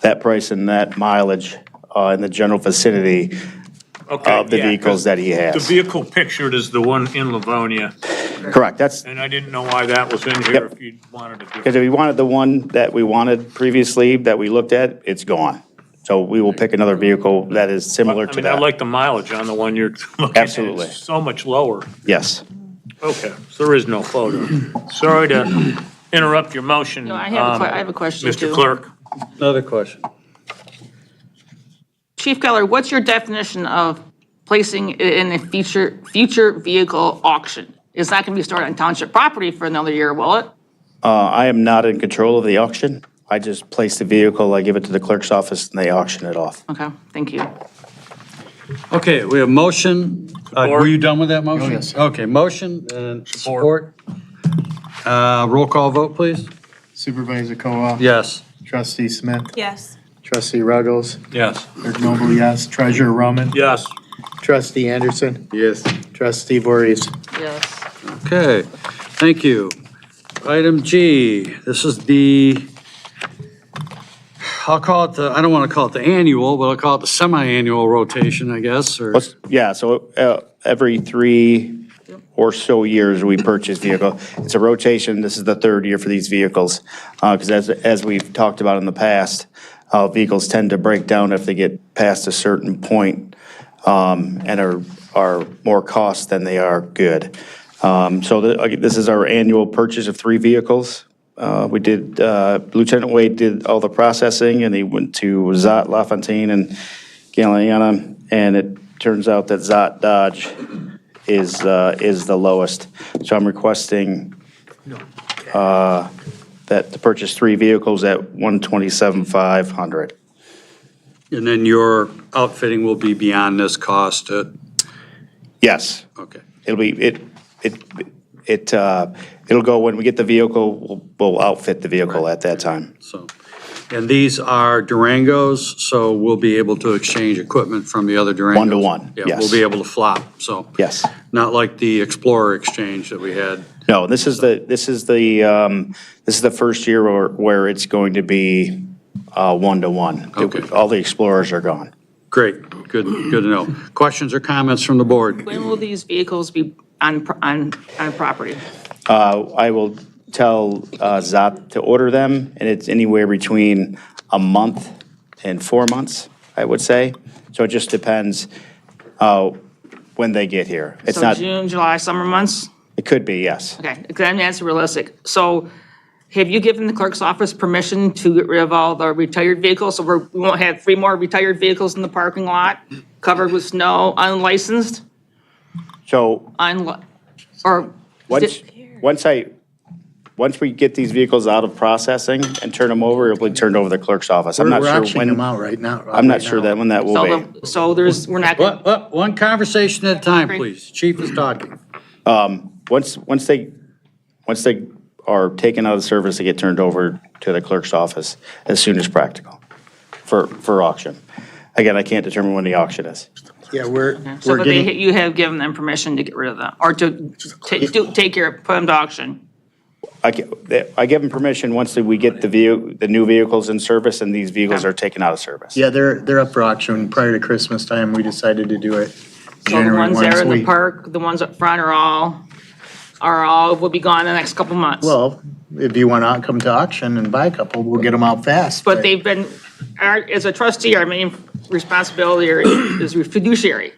that price and that mileage in the general vicinity of the vehicles that he has. The vehicle pictured is the one in Livonia. Correct, that's, And I didn't know why that was in here if you wanted to do because it. if we wanted the one that we wanted previously that we looked at, it's gone. So we will pick another vehicle that is similar to I that. like the mileage on the one you're looking at. Absolutely. It's so much lower. Yes. Okay, so there is no photo. Sorry to interrupt your motion. No, I have a question too. Mr. Clerk. Another question. Chief Keller, what's your definition of placing it in a future vehicle auction? It's not gonna be stored on township property for another year, will it? I am not in control of the auction. I just place the vehicle, I give it to the clerk's office, and they auction it off. Okay, thank you. Okay, we have motion. Were you done with that motion? Oh, yes. Okay, motion and support. Roll call vote, please. Supervisor Koa. Yes. Trustee Smith. Yes. Trustee Ruggles. Yes. Clerk Noble, yes. Treasurer Roman. Yes. Trustee Anderson. Yes. Trustee Voorhees. Yes. Okay, thank you. Item G, this is I'll call it I don't want to call it the annual, but I'll call it the semi-annual rotation, I guess, or, Yeah, so every 3 or so years, we purchase vehicle. It's a rotation. This is the third year for these vehicles. Because as we've talked about in the past, vehicles tend to break down if they get past a certain point, and are more cost than they are good. So this is our annual purchase of 3 vehicles. We did, Lieutenant Wade did all the processing, and he went to Zott, LaFontaine, and Galiana, and it turns out that Zott Dodge is the lowest. So I'm requesting that to purchase 3 vehicles at $127,500. and then your outfitting will be beyond this cost. Yes, Okay. it'll be, it'll go, when we get the vehicle, we'll outfit the vehicle at that time. So, and these are Durangos, so we'll be able to exchange equipment from the other Durangos. 1-to-1, Yeah, yes. we'll be able to flop, so. Yes. Not like the Explorer exchange that we had. No, this is the first year where it's going to be 1-to-1. Okay. All the Explorers are gone. Great, good to know. Questions or comments from the board? When will these vehicles be on property? I will tell Zott to order them, and it's anywhere between a month and 4 months, I would say. So it just depends when they get here. It's So not, June, July, summer months? it could be, yes. Okay, because that's realistic. So have you given the clerk's office permission to get rid of all the retired vehicles? So we won't have 3 more retired vehicles in the parking lot covered with snow, unlicensed? So Or once we get these vehicles out of processing and turn them over, it'll be turned over to the clerk's office. I'm We're not sure auctioning them when, out right now. I'm not sure that when that will be. so we're not gonna. One conversation at a time, please. Chief is talking. Once they are taken out of service, they get turned over to the clerk's office as soon as practical for auction. Again, I can't determine when the auction is. Yeah, we're So but getting, you have given them permission to get rid of them, or to take care, put them to auction? I give them permission once we get the new vehicles in service and these vehicles are taken out of service. yeah, they're up for auction. Prior to Christmas time, we decided to do it So the January ones there in the week. park, the ones up front will be gone in the next couple months. Well, if you want to come to auction and buy a couple, we'll get them out fast. But they've been, as a trustee, our main responsibility is fiduciary.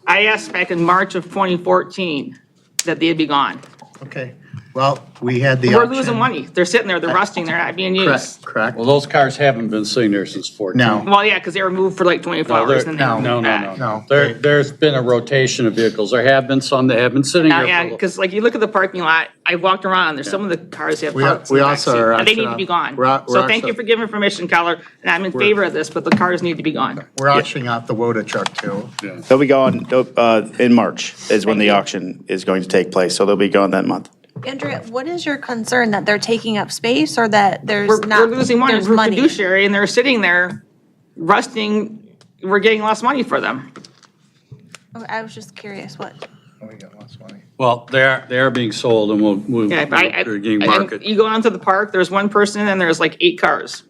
I asked back in March of 2014 that they'd be gone. Okay, well, we had the We're auction. losing money. They're sitting there, they're rusting, they're not being used. Correct. Well, those cars haven't been sitting there since 14. No. Well, yeah, because they were moved for like 24 hours and then they No, moved back. No. There's been a rotation of vehicles. There have been some that have been sitting Now, there. yeah, for a because like you look at the parking lot, I walked around, there's some of the cars have parts in we the back also seat, are and they need to auction be gone. we're So thank also- you for giving permission, Keller, and I'm in favor of this, but the cars need to be gone. We're auctioning off the Woda truck too. They'll be gone in March is when the auction is going to take place, so they'll be gone that month. Andrea, what is your concern, that they're taking up space or that there's We're not, losing money, there's we're money? fiduciary, and they're sitting there rusting, we're getting less money for them. Oh, I was just curious, what? We got lots of money. Well, they are being sold and we'll, Yeah, but they're getting and market. you go onto the park, there's one person and there's like 8 cars.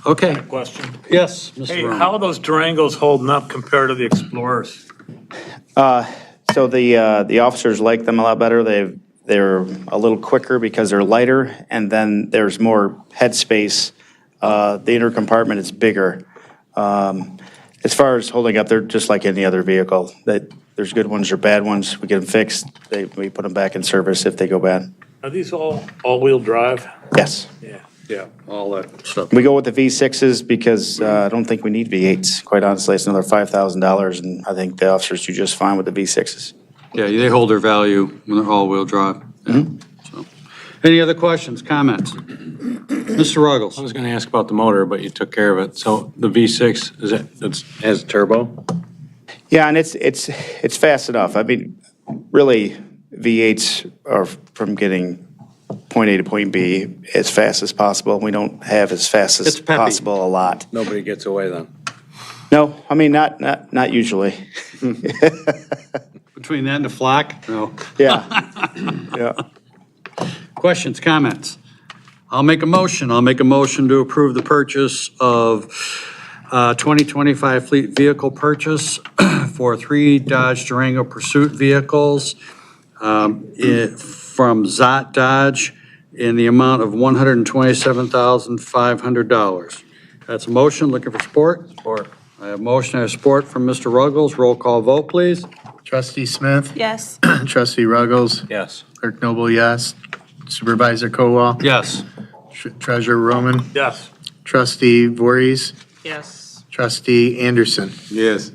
Okay, Question. yes, Hey, Mr. Roman. how are those Durangos holding up compared to the Explorers? So the officers like them a lot better. They're a little quicker because they're lighter, and then there's more headspace. The inner compartment is bigger. As far as holding up, they're just like any other vehicle. There's good ones or bad ones. We get them fixed. We put them back in service if they go bad. Are these all-wheel drive? Yes. Yeah. Yeah, all that stuff. We go with the V6s because I don't think we need V8s. Quite honestly, it's another $5,000, and I think the officers do just fine with the V6s. Yeah, they hold their value when they're all-wheel drive. Yeah, so. Any other questions, comments? Mr. Ruggles? I was gonna ask about the motor, but you took care of it. So the V6, has turbo? Yeah, and it's fast enough. I mean, really, V8s are from getting point A to point B as fast as possible. We don't have as fast It's as peppy. possible a lot. Nobody gets away then? No, I mean, not usually. Between that and the flak? No. Yeah, yeah. Questions, comments? I'll make a motion. I'll make a motion to approve the purchase of 2025 fleet vehicle purchase for 3 Dodge Durango Pursuit vehicles from Zott Dodge in the amount of $127,500. That's a motion. Looking for support? Support. I have motion, I have support from Mr. Ruggles. Roll call vote, please. Trustee Smith? Yes. Trustee Ruggles? Yes. Clerk Noble, yes. Supervisor Kowal? Yes. Treasurer Roman? Yes. Trustee Voorhees? Yes. Trustee Anderson? Yes.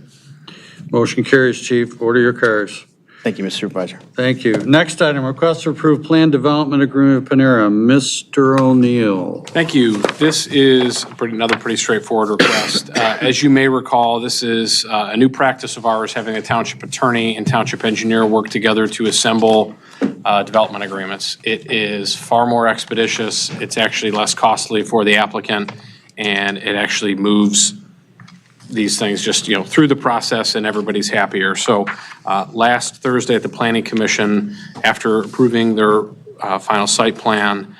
Motion carries, Chief. Order your cars. Thank you, Mr. Supervisor. Thank you. Next item, request to approve plan development agreement with Panera. Mr. O'Neill. Thank you. This is another pretty straightforward request. As you may recall, this is a new practice of ours, having a township attorney and township engineer work together to assemble development agreements. It is far more expeditious. It's actually less costly for the applicant, and it actually moves these things just, through the process, and everybody's happier. So last Thursday at the Planning Commission, after approving their final site plan,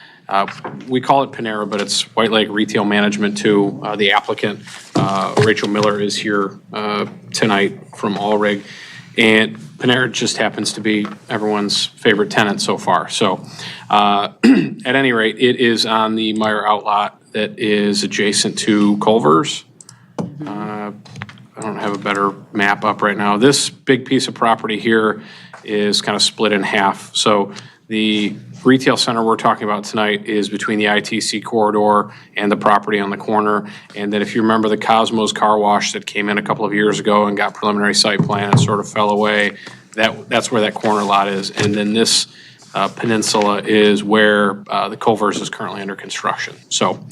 we call it Panera, but it's White Lake Retail Management too. The applicant, Rachel Miller, is here tonight from Allrig. And Panera just happens to be everyone's favorite tenant so far. So at any rate, it is on the Meyer outlot that is adjacent to Culver's. I don't have a better map up right now. This big piece of property here is kind of split in half. So the retail center we're talking about tonight is between the ITC corridor and the property on the corner. And then if you remember the Cosmos Car Wash that came in a couple of years ago and got preliminary site plan and sort of fell away, that's where that corner lot is. And then this peninsula is where the Culver's is currently under construction. So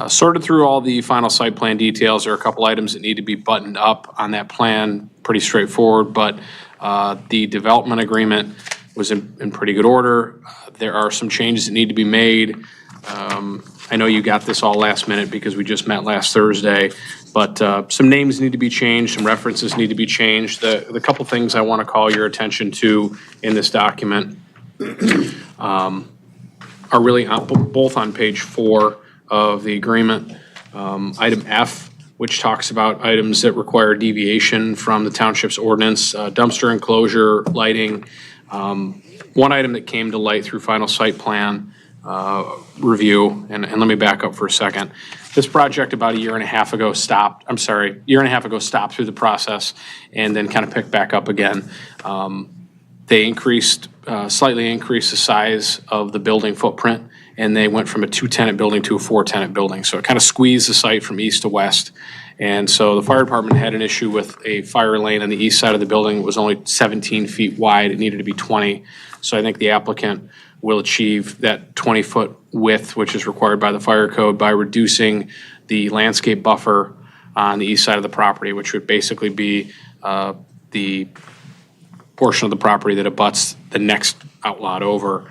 sorted through all the final site plan details. There are a couple items that need to be buttoned up on that plan, pretty straightforward, but the development agreement was in pretty good order. There are some changes that need to be made. I know you got this all last minute because we just met last Thursday, but some names need to be changed, some references need to be changed. The couple things I want to call your attention to in this document are really both on page 4 of the agreement. Item F, which talks about items that require deviation from the township's ordinance, dumpster enclosure, lighting. One item that came to light through final site plan review, and let me back up for a second. This project about a year and a half ago stopped through the process and then kind of picked back up again. They slightly increased the size of the building footprint, and they went from a 2-tenant building to a 4-tenant building. So it kind of squeezed the site from east to west. And so the fire department had an issue with a fire lane on the east side of the building. It was only 17 feet wide. It needed to be 20. So I think the applicant will achieve that 20-foot width, which is required by the fire code, by reducing the landscape buffer on the east side of the property, which would basically be the portion of the property that abuts the next outlot over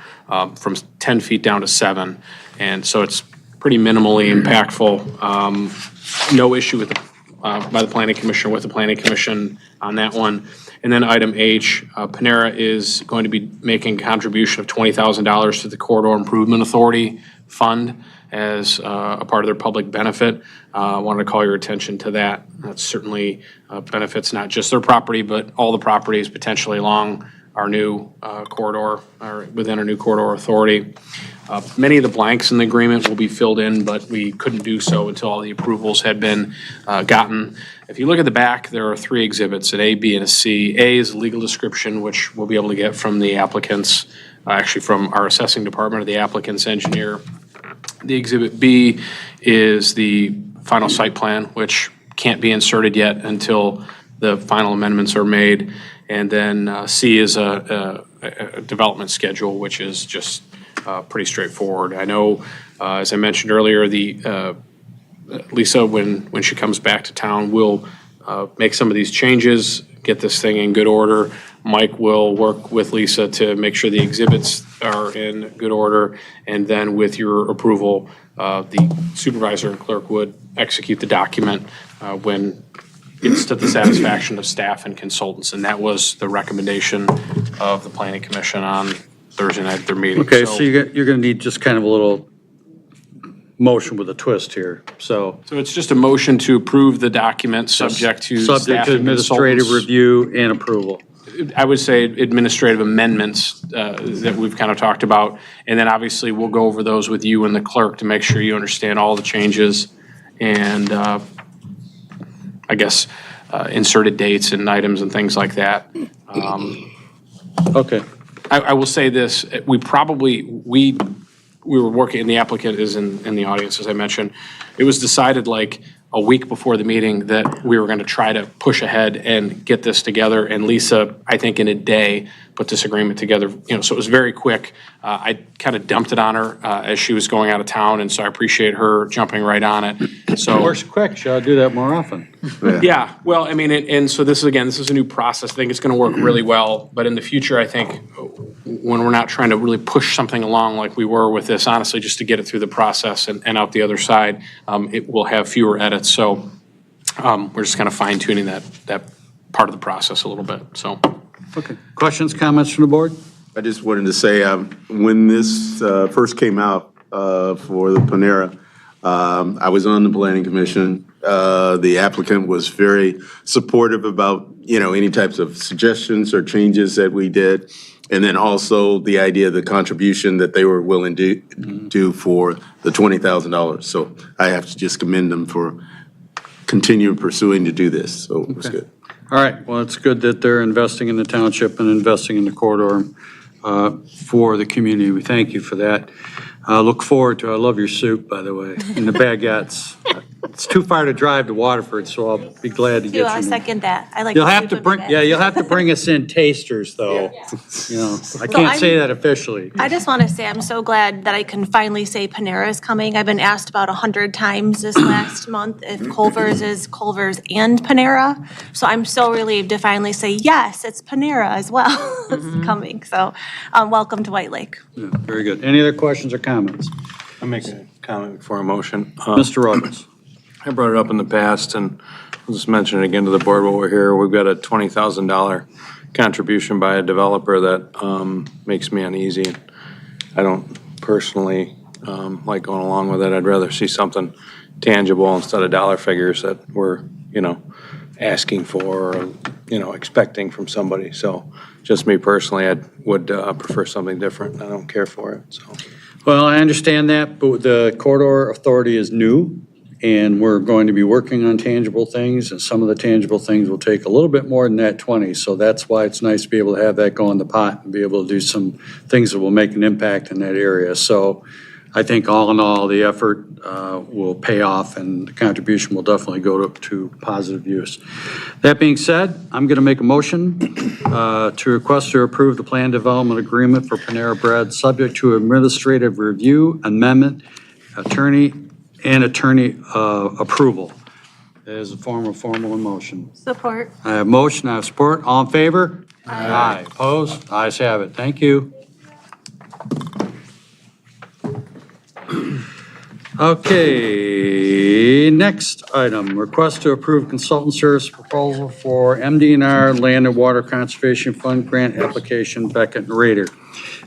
from 10 feet down to 7. And so it's pretty minimally impactful. No issue with by the Planning Commission, with the Planning Commission on that one. And then item H, Panera is going to be making a contribution of $20,000 to the Corridor Improvement Authority Fund as a part of their public benefit. I wanted to call your attention to that. That certainly benefits not just their property, but all the properties potentially along our new corridor, or within our new corridor authority. Many of the blanks in the agreement will be filled in, but we couldn't do so until all the approvals had been gotten. If you look at the back, there are 3 exhibits, an A, B, and a C. A is legal description, which we'll be able to get from the applicants, actually from our assessing department or the applicant's engineer. The Exhibit B is the final site plan, which can't be inserted yet until the final amendments are made. And then C is a development schedule, which is just pretty straightforward. I know, as I mentioned earlier, Lisa, when she comes back to town, will make some of these changes, get this thing in good order. Mike will work with Lisa to make sure the exhibits are in good order, and then with your approval, the supervisor and clerk would execute the document when it's to the satisfaction of staff and consultants, and that was the recommendation of the planning commission on Thursday night at their meeting. Okay, so you're going to need just kind of a little motion with a twist here, so. So it's just a motion to approve the document subject to Subject staff to and administrative consultants. review and approval. I would say administrative amendments that we've kind of talked about. And then obviously we'll go over those with you and the clerk to make sure you understand all the changes and I guess inserted dates and items and things like that. Okay. I will say this, we were working, and the applicant is in the audience, as I mentioned. It was decided like a week before the meeting that we were going to try to push ahead and get this together. And Lisa, I think in a day, put this agreement together, so it was very quick. I kind of dumped it on her as she was going out of town, and so I appreciate her jumping right on it. So Works quick, shall I do that more often? yeah, well, I mean, and so this is a new process. I think it's going to work really well. But in the future, I think when we're not trying to really push something along like we were with this, honestly, just to get it through the process and out the other side, it will have fewer edits. So we're just kind of fine tuning that part of the process a little bit, so. Okay. Questions, comments from the board? I just wanted to say, when this first came out for the Panera, I was on the planning commission. The applicant was very supportive about, any types of suggestions or changes that we did. And then also the idea of the contribution that they were willing to do for the $20,000. So I have to just commend them for continuing pursuing to do this. So it was good. All right, well, it's good that they're investing in the township and investing in the corridor for the community. We thank you for that. Look forward to, I love your soup, by the way, and the baguettes. It's too far to drive to Waterford, so I'll be glad to get I you. second that. I like. You'll the have soup to and bring, baguette. yeah, you'll have to bring us in tasters, though. I can't say that officially. I just want to say I'm so glad that I can finally say Panera is coming. I've been asked about 100 times this last month if Culver's is Culver's and Panera. So I'm so relieved to finally say, yes, it's Panera as well. It's coming. So welcome to White Lake. Yeah, very good. Any other questions or comments? I'll make a comment before a motion. Mr. Ruggles. I brought it up in the past, and I'll just mention it again to the board while we're here. We've got a $20,000 contribution by a developer that makes me uneasy. I don't personally like going along with it. I'd rather see something tangible instead of dollar figures that we're, asking for or, expecting from somebody. So just me personally, I would prefer something different. I don't care for it, so. Well, I understand that, but the corridor authority is new, and we're going to be working on tangible things, and some of the tangible things will take a little bit more than that 20. So that's why it's nice to be able to have that go in the pot and be able to do some things that will make an impact in that area. So I think all in all, the effort will pay off, and the contribution will definitely go to positive use. That being said, I'm going to make a motion to request to approve the plan development agreement for Panera Bread, subject to administrative review, amendment, attorney approval. As a form of formal motion. Support. I have motion, I have support. All in favor? Aye. Opposed? Ayes have it. Thank you. Okay, next item, request to approve consultant service proposal for MDNR Land and Water Conservation Fund grant application, Beckett and Rader.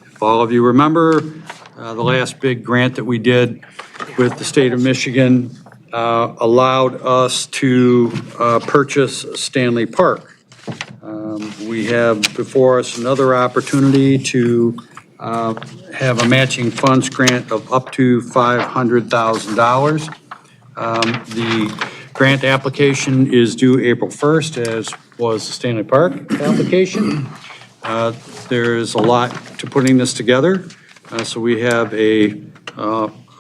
If all of you remember, the last big grant that we did with the state of Michigan allowed us to purchase Stanley Park. We have before us another opportunity to have a matching funds grant of up to $500,000. The grant application is due April 1st, as was the Stanley Park application. There's a lot to putting this together. So we have a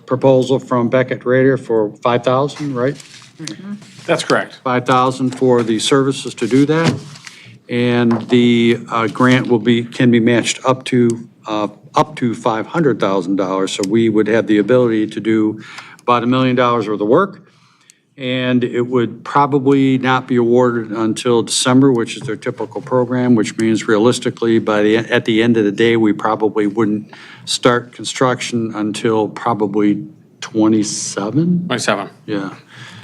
proposal from Beckett Rader for $5,000, right? That's correct. $5,000 for the services to do that. And the grant can be matched up to $500,000. So we would have the ability to do about $1 million worth of work. And it would probably not be awarded until December, which is their typical program, which means realistically, at the end of the day, we probably wouldn't start construction until probably 27? 27. Yeah.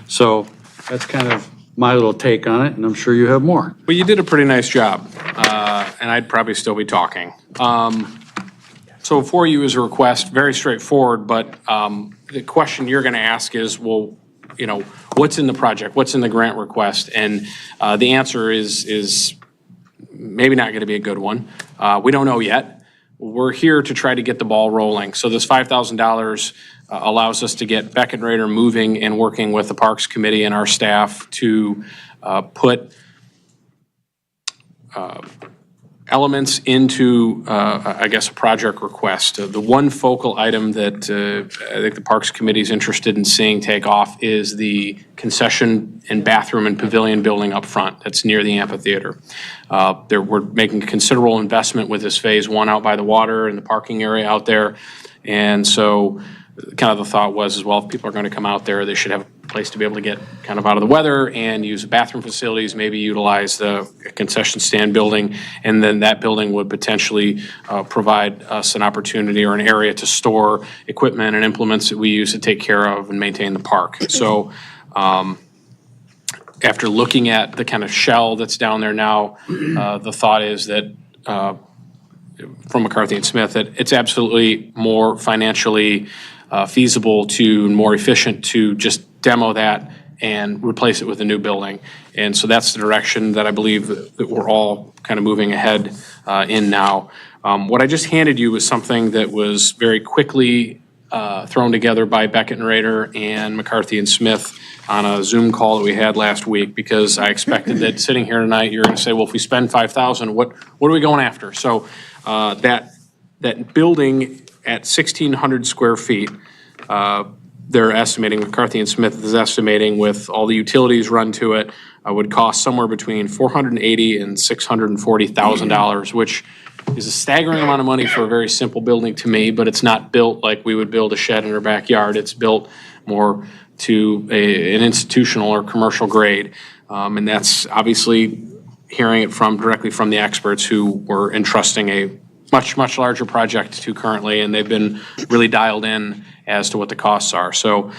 So that's kind of my little take on it, and I'm sure you have more. Well, you did a pretty nice job, and I'd probably still be talking. So for you is a request, very straightforward, but the question you're going to ask is, well, you know, what's in the project? What's in the grant request? And the answer is maybe not going to be a good one. We don't know yet. We're here to try to get the ball rolling. So this $5,000 allows us to get Beckett Rader moving and working with the Parks Committee and our staff to put elements into, I guess, a project request. The one focal item that I think the Parks Committee is interested in seeing take off is the concession and bathroom and pavilion building up front that's near the amphitheater. We're making a considerable investment with this phase one out by the water and the parking area out there. And so kind of the thought was as well, if people are going to come out there, they should have a place to be able to get kind of out of the weather and use the bathroom facilities, maybe utilize the concession stand building, and then that building would potentially provide us an opportunity or an area to store equipment and implements that we use to take care of and maintain the park. So after looking at the kind of shell that's down there now, the thought is that from McCarthy and Smith, that it's absolutely more financially feasible to, more efficient to just demo that and replace it with a new building. And so that's the direction that I believe that we're all kind of moving ahead in now. What I just handed you was something that was very quickly thrown together by Beckett and Rader and McCarthy and Smith on a Zoom call that we had last week, because I expected that sitting here tonight, you're going to say, well, if we spend $5,000, what are we going after? So that building at 1,600 square feet, they're estimating, McCarthy and Smith is estimating with all the utilities run to it, would cost somewhere between $480,000 and $640,000, which is a staggering amount of money for a very simple building to me, but it's not built like we would build a shed in our backyard. It's built more to an institutional or commercial grade. And that's obviously hearing it directly from the experts who were entrusting a much, much larger project to currently, and they've been really dialed in as to what the costs are. So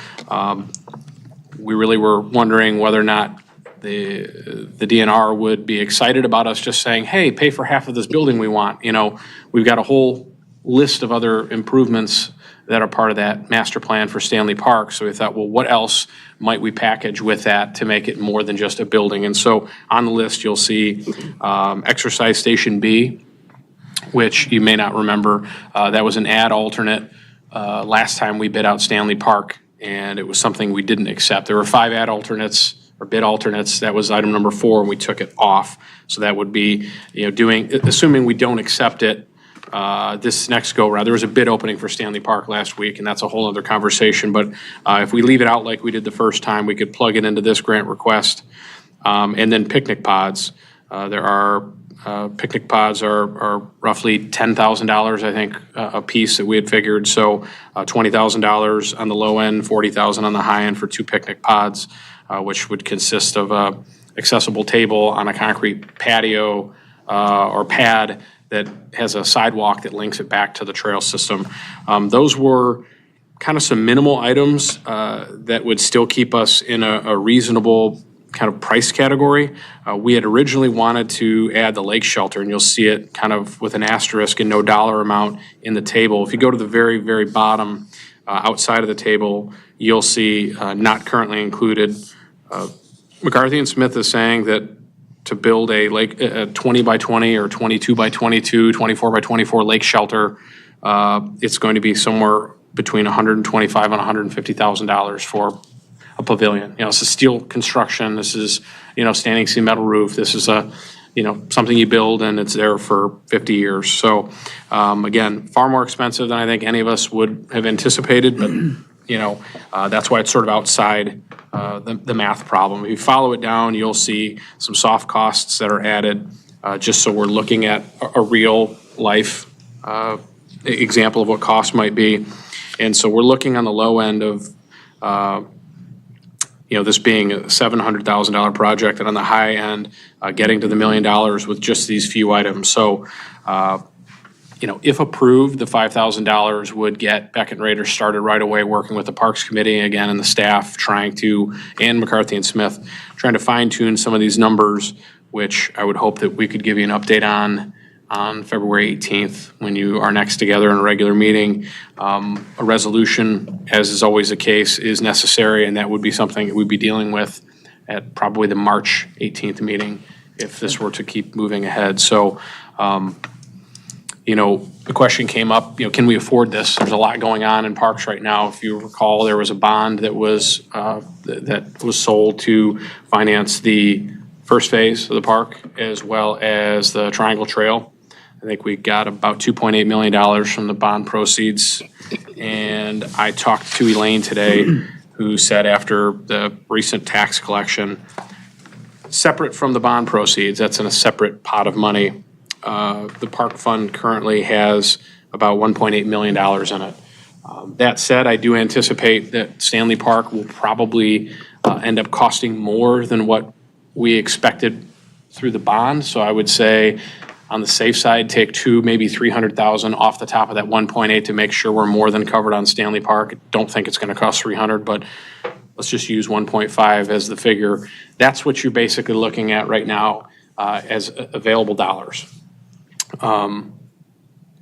we really were wondering whether or not the DNR would be excited about us just saying, hey, pay for half of this building we want. You know, we've got a whole list of other improvements that are part of that master plan for Stanley Park. So we thought, well, what else might we package with that to make it more than just a building? And so on the list, you'll see Exercise Station B, which you may not remember. That was an ad alternate last time we bid out Stanley Park, and it was something we didn't accept. There were 5 ad alternates or bid alternates. That was item number 4, and we took it off. So that would be, you know, assuming we don't accept it this next go round. There was a bid opening for Stanley Park last week, and that's a whole other conversation. But if we leave it out like we did the first time, we could plug it into this grant request. And then picnic pods. Picnic pods are roughly $10,000, I think, a piece that we had figured. So $20,000 on the low end, $40,000 on the high end for 2 picnic pods, which would consist of a accessible table on a concrete patio or pad that has a sidewalk that links it back to the trail system. Those were kind of some minimal items that would still keep us in a reasonable kind of price category. We had originally wanted to add the lake shelter, and you'll see it kind of with an asterisk and no dollar amount in the table. If you go to the very, very bottom outside of the table, you'll see not currently included. McCarthy and Smith is saying that to build a 20 by 20 or 22 by 22, 24 by 24 lake shelter, it's going to be somewhere between $125,000 and $150,000 for a pavilion. You know, it's a steel construction. This is, you know, standing seam metal roof. This is something you build and it's there for 50 years. So again, far more expensive than I think any of us would have anticipated, but That's why it's sort of outside the math problem. If you follow it down, you'll see some soft costs that are added, just so we're looking at a real life example of what cost might be. And so we're looking on the low end of, this being a $700,000 project, and on the high end, getting to the $1 million with just these few items. So, if approved, the $5,000 would get Beckett Rader started right away, working with the Parks Committee again and the staff, and McCarthy and Smith, trying to fine tune some of these numbers, which I would hope that we could give you an update on February 18th, when you are next together in a regular meeting. A resolution, as is always the case, is necessary, and that would be something that we'd be dealing with at probably the March 18th meeting if this were to keep moving ahead. So, the question came up, can we afford this? There's a lot going on in parks right now. If you recall, there was a bond that was sold to finance the first phase of the park, as well as the Triangle Trail. I think we got about $2.8 million from the bond proceeds. And I talked to Elaine today, who said after the recent tax collection, separate from the bond proceeds, that's in a separate pot of money, the park fund currently has about $1.8 million in it. That said, I do anticipate that Stanley Park will probably end up costing more than what we expected through the bond. So I would say, on the safe side, take maybe $300,000 off the top of that 1.8 to make sure we're more than covered on Stanley Park. Don't think it's going to cost 300, but let's just use 1.5 as the figure. That's what you're basically looking at right now as available dollars.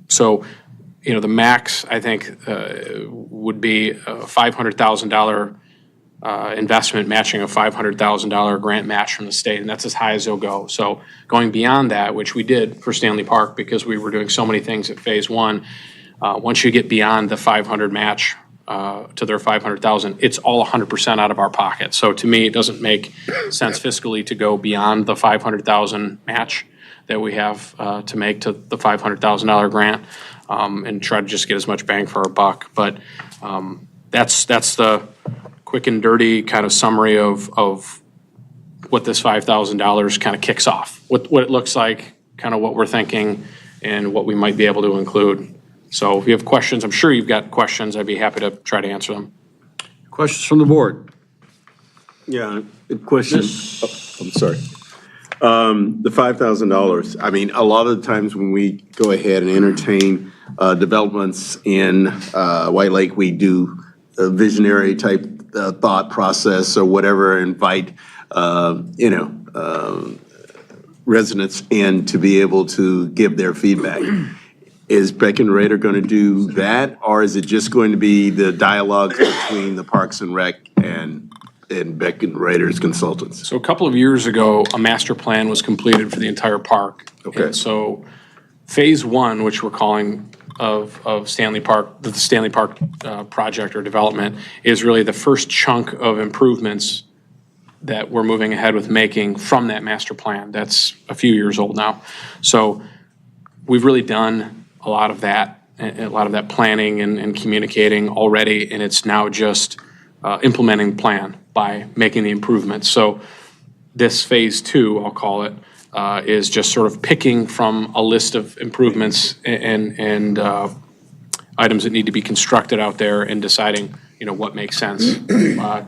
So, the max, I think, would be a $500,000 investment matching a $500,000 grant match from the state, and that's as high as they'll go. So going beyond that, which we did for Stanley Park because we were doing so many things at phase one, once you get beyond the 500 match to their 500,000, it's all 100% out of our pocket. So to me, it doesn't make sense fiscally to go beyond the 500,000 match that we have to make to the $500,000 grant and try to just get as much bang for our buck. But that's the quick and dirty kind of summary of what this $5,000 kind of kicks off, what it looks like, kind of what we're thinking, and what we might be able to include. So if you have questions, I'm sure you've got questions, I'd be happy to try to answer them. Questions from the board? Yeah, a question. I'm sorry. The $5,000, I mean, a lot of the times when we go ahead and entertain developments in White Lake, we do a visionary type thought process or whatever, invite, residents in to be able to give their feedback. Is Beckett Rader going to do that, or is it just going to be the dialogue between the Parks and Rec and Beckett Rader's consultants? So a couple of years ago, a master plan was completed for the entire park. Okay. And so phase one, which we're calling of Stanley Park, the Stanley Park project or development, is really the first chunk of improvements that we're moving ahead with making from that master plan. That's a few years old now. So we've really done a lot of that planning and communicating already, and it's now just implementing the plan by making the improvements. So this phase two, I'll call it, is just sort of picking from a list of improvements and items that need to be constructed out there and deciding, what makes sense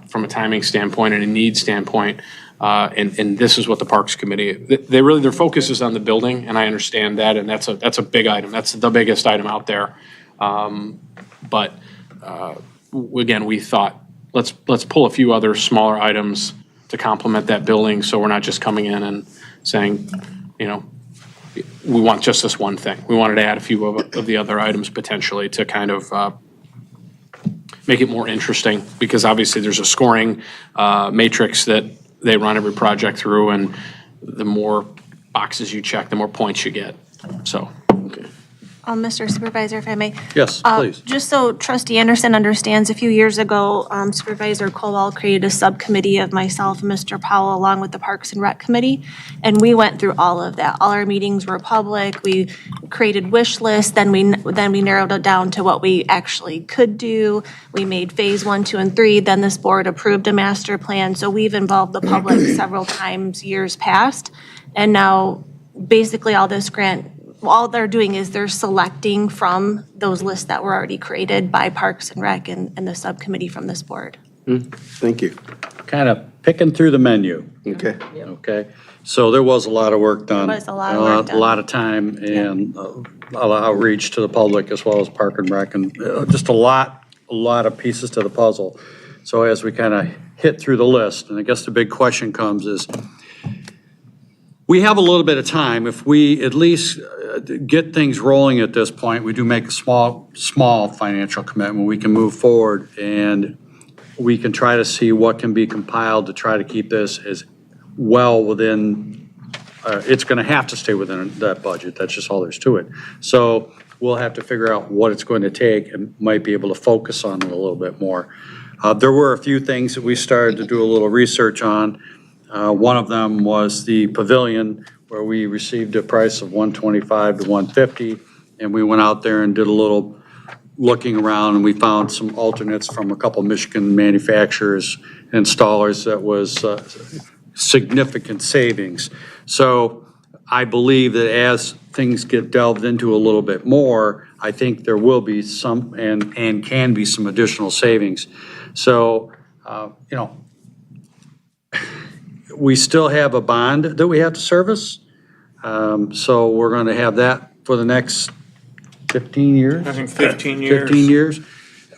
from a timing standpoint and a need standpoint. And this is what the Parks Committee, their focus is on the building, and I understand that, and that's a big item. That's the biggest item out there. But again, we thought, let's pull a few other smaller items to complement that building, so we're not just coming in and saying, we want just this one thing. We wanted to add a few of the other items potentially to kind of make it more interesting, because obviously there's a scoring matrix that they run every project through, and the more boxes you check, the more points you get. So. Mr. Supervisor, if I may. Yes, please. Just so Trustee Anderson understands, a few years ago, Supervisor Colwell created a subcommittee of myself and Mr. Powell, along with the Parks and Rec Committee, and we went through all of that. All our meetings were public. We created wish lists, then we narrowed it down to what we actually could do. We made phase 1, 2, and 3, then this board approved a master plan. So we've involved the public several times years past. And now, basically, all this grant, all they're doing is they're selecting from those lists that were already created by Parks and Rec and the subcommittee from this board. Thank you. Kind of picking through the menu, Okay. okay? So there was a lot of work done. There was a lot of work done. A lot of time and a lot of outreach to the public as well as Park and Rec, and just a lot of pieces to the puzzle. So as we kind of hit through the list, and I guess the big question comes is, we have a little bit of time. If we at least get things rolling at this point, we do make a small financial commitment, we can move forward and we can try to see what can be compiled to try to keep this as well within, it's going to have to stay within that budget. That's just all there's to it. So we'll have to figure out what it's going to take and might be able to focus on it a little bit more. There were a few things that we started to do a little research on. One of them was the pavilion, where we received a price of $125 to $150, and we went out there and did a little looking around, and we found some alternates from a couple Michigan manufacturers, installers, that was significant savings. So I believe that as things get delved into a little bit more, I think there will be some and can be some additional savings. So, we still have a bond that we have to service. So we're going to have that for the next 15 years? I think 15 years. 15 years.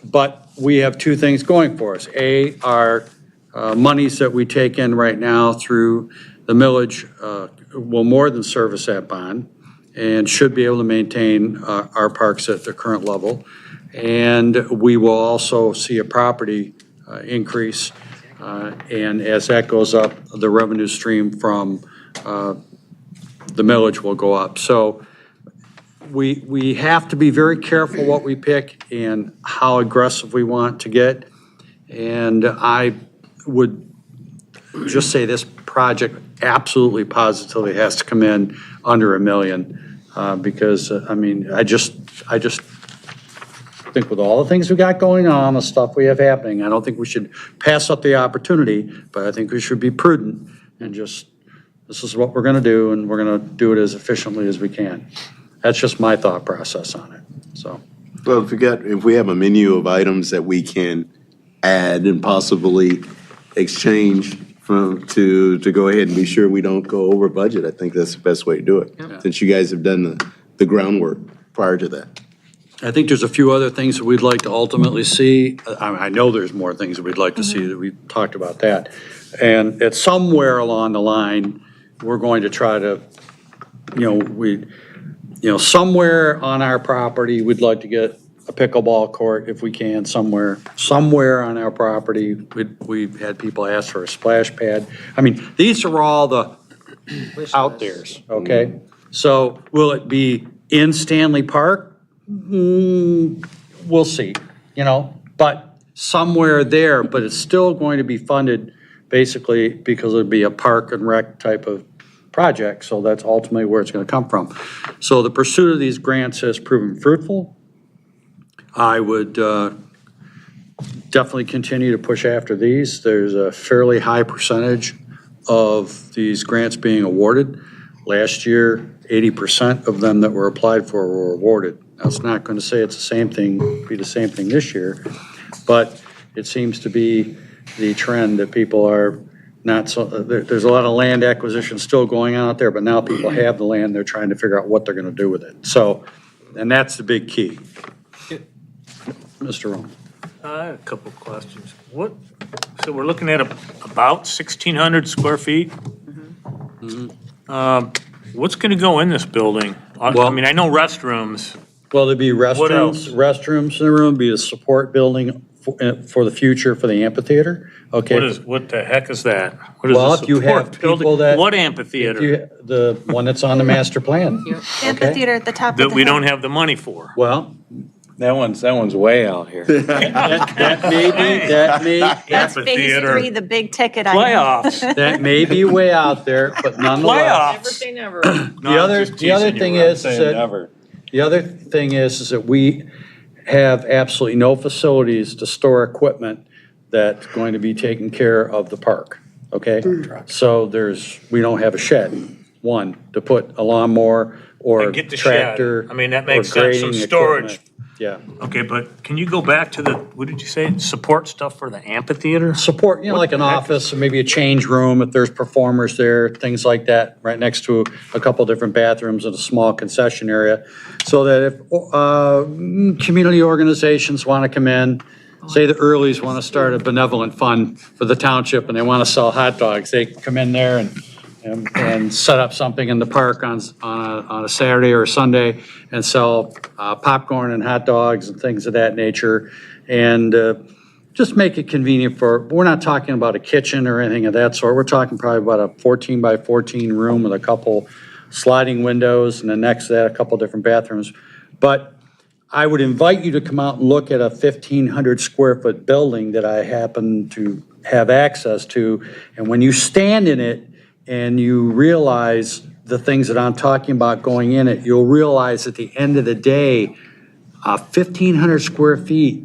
But we have two things going for us. A, our monies that we take in right now through the millage will more than service that bond and should be able to maintain our parks at their current level. And we will also see a property increase. And as that goes up, the revenue stream from the millage will go up. So we have to be very careful what we pick and how aggressive we want to get. And I would just say this project absolutely positively has to come in under $1 million because, I just think with all the things we got going on, the stuff we have happening, I don't think we should pass up the opportunity, but I think we should be prudent and just, this is what we're gonna do, and we're gonna do it as efficiently as we can. That's just my thought process on it, so. Well, if we have a menu of items that we can add and possibly exchange to go ahead and be sure we don't go over budget, I think that's the best way to do it. Yeah. Since you guys have done the groundwork prior to that. I think there's a few other things that we'd like to ultimately see. I know there's more things that we'd like to see, that we talked about that. And it's somewhere along the line, we're going to try to, somewhere on our property, we'd like to get a pickleball court if we can, somewhere on our property. We've had people ask for a splash pad. These are all the out there's, okay? So will it be in Stanley Park? We'll see, but somewhere there, but it's still going to be funded basically because it'd be a park and rec type of project. So that's ultimately where it's going to come from. So the pursuit of these grants has proven fruitful. I would definitely continue to push after these. There's a fairly high percentage of these grants being awarded. Last year, 80% of them that were applied for were awarded. That's not going to say it's the same thing this year, but it seems to be the trend that people are not so, there's a lot of land acquisition still going on out there, but now people have the land, they're trying to figure out what they're going to do with it. So, and that's the big key. Mr. Roman. I have a couple of questions. So we're looking at about 1,600 square feet? What's going to go in this building? I know restrooms. Well, there'd be What else? restrooms in the room, be a support building for the future for the amphitheater, okay? What the heck is that? What is Well, a if you have support building? people that. What if amphitheater? The one that's on the master plan. Amphitheater at the top of the That we hill. don't have the money for? Well, That one's way out here. that may That's phase Amphitheater. 3, the big ticket item. Playoffs. that may be way out there, but nonetheless. Playoffs. Never say never. The other thing is that The other thing is that we have absolutely no facilities to store equipment that's going to be taking care of the park, okay? So we don't have a shed, one, to put a lawnmower or I get the shed. tractor. I mean, that or makes sense. So grading storage. equipment. Yeah. Okay, but can you go back to what did you say? Support stuff for the amphitheater? Support, you know, like an office, or maybe a change room if there's performers there, things like that, right next to a couple different bathrooms and a small concession area. So that if community organizations want to come in, say the Earlies want to start a benevolent fund for the township and they want to sell hot dogs, they can come in there and set up something in the park on a Saturday or a Sunday and sell popcorn and hot dogs and things of that nature. And just make it convenient we're not talking about a kitchen or anything of that sort. We're talking probably about a 14 by 14 room with a couple sliding windows and then next to that, a couple different bathrooms. But I would invite you to come out and look at a 1,500 square foot building that I happen to have access to. And when you stand in it, and you realize the things that I'm talking about going in it, you'll realize at the end of the day, 1,500 square feet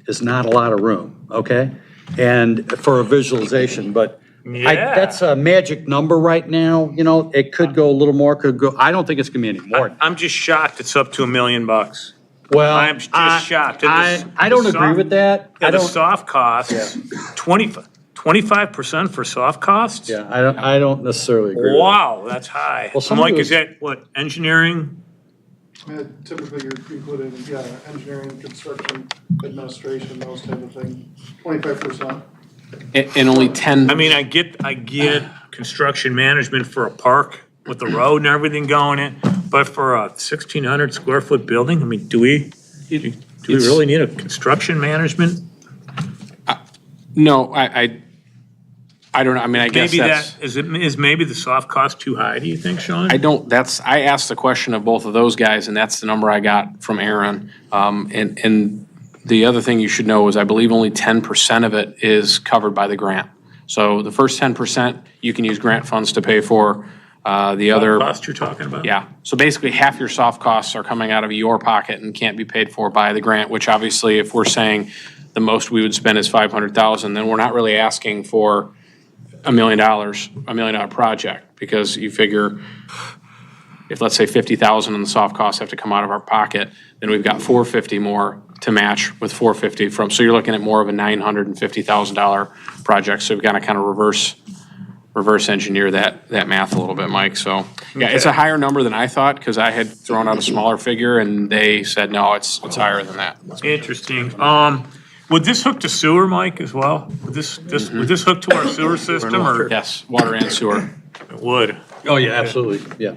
is not a lot of room, okay? And for a visualization, but that's a magic number right now. You know, it could go a little more, I don't think it's gonna be any more. I'm just shocked it's up to $1 million. Well, I'm just shocked. I don't agree with that. Yeah, the soft costs, 25% for soft costs? Yeah, I don't necessarily agree with that. Wow, that's high. Well, somebody Mike, was- is that what, engineering? Typically, you're included in, engineering, construction, administration, those type of things, 25%. And only 10. I mean, I get construction management for a park with the road and everything going in, but for a 1,600 square foot building, I mean, do we really need a construction management? No, I don't know. I mean, I guess Maybe that's. is maybe the soft cost too high, do you think, Sean? I asked the question of both of those guys, and that's the number I got from Aaron. And the other thing you should know is I believe only 10% of it is covered by the grant. So the first 10%, you can use grant funds to pay for. The other. Cost you're talking about? Yeah. So basically, half your soft costs are coming out of your pocket and can't be paid for by the grant, which obviously, if we're saying the most we would spend is $500,000, then we're not really asking for $1 million project, because you figure if, let's say, 50,000 in the soft costs have to come out of our pocket, then we've got 450 more to match with 450 from, so you're looking at more of a $950,000 project. So we've got to kind of reverse engineer that math a little bit, Mike. So yeah, it's a higher number than I thought, because I had thrown out a smaller figure and they said, no, it's higher than that. Interesting. Would this hook to sewer, Mike, as well? Would this hook to our sewer system, or? Yes, water and sewer. It would. Oh, yeah, absolutely, yeah.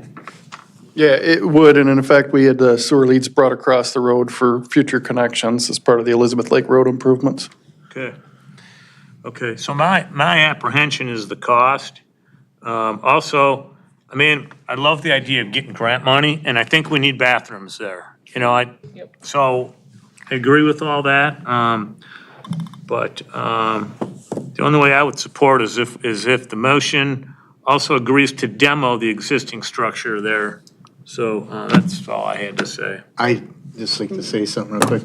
Yeah, it would, and in fact, we had sewer leads brought across the road for future connections as part of the Elizabeth Lake Road improvements. Okay, so my apprehension is the cost. Also, I mean, I love the idea of getting grant money, and I think we need bathrooms there. So I agree with all that. But the only way I would support is if the motion also agrees to demo the existing structure there. So that's all I had to say. I just like to say something real quick.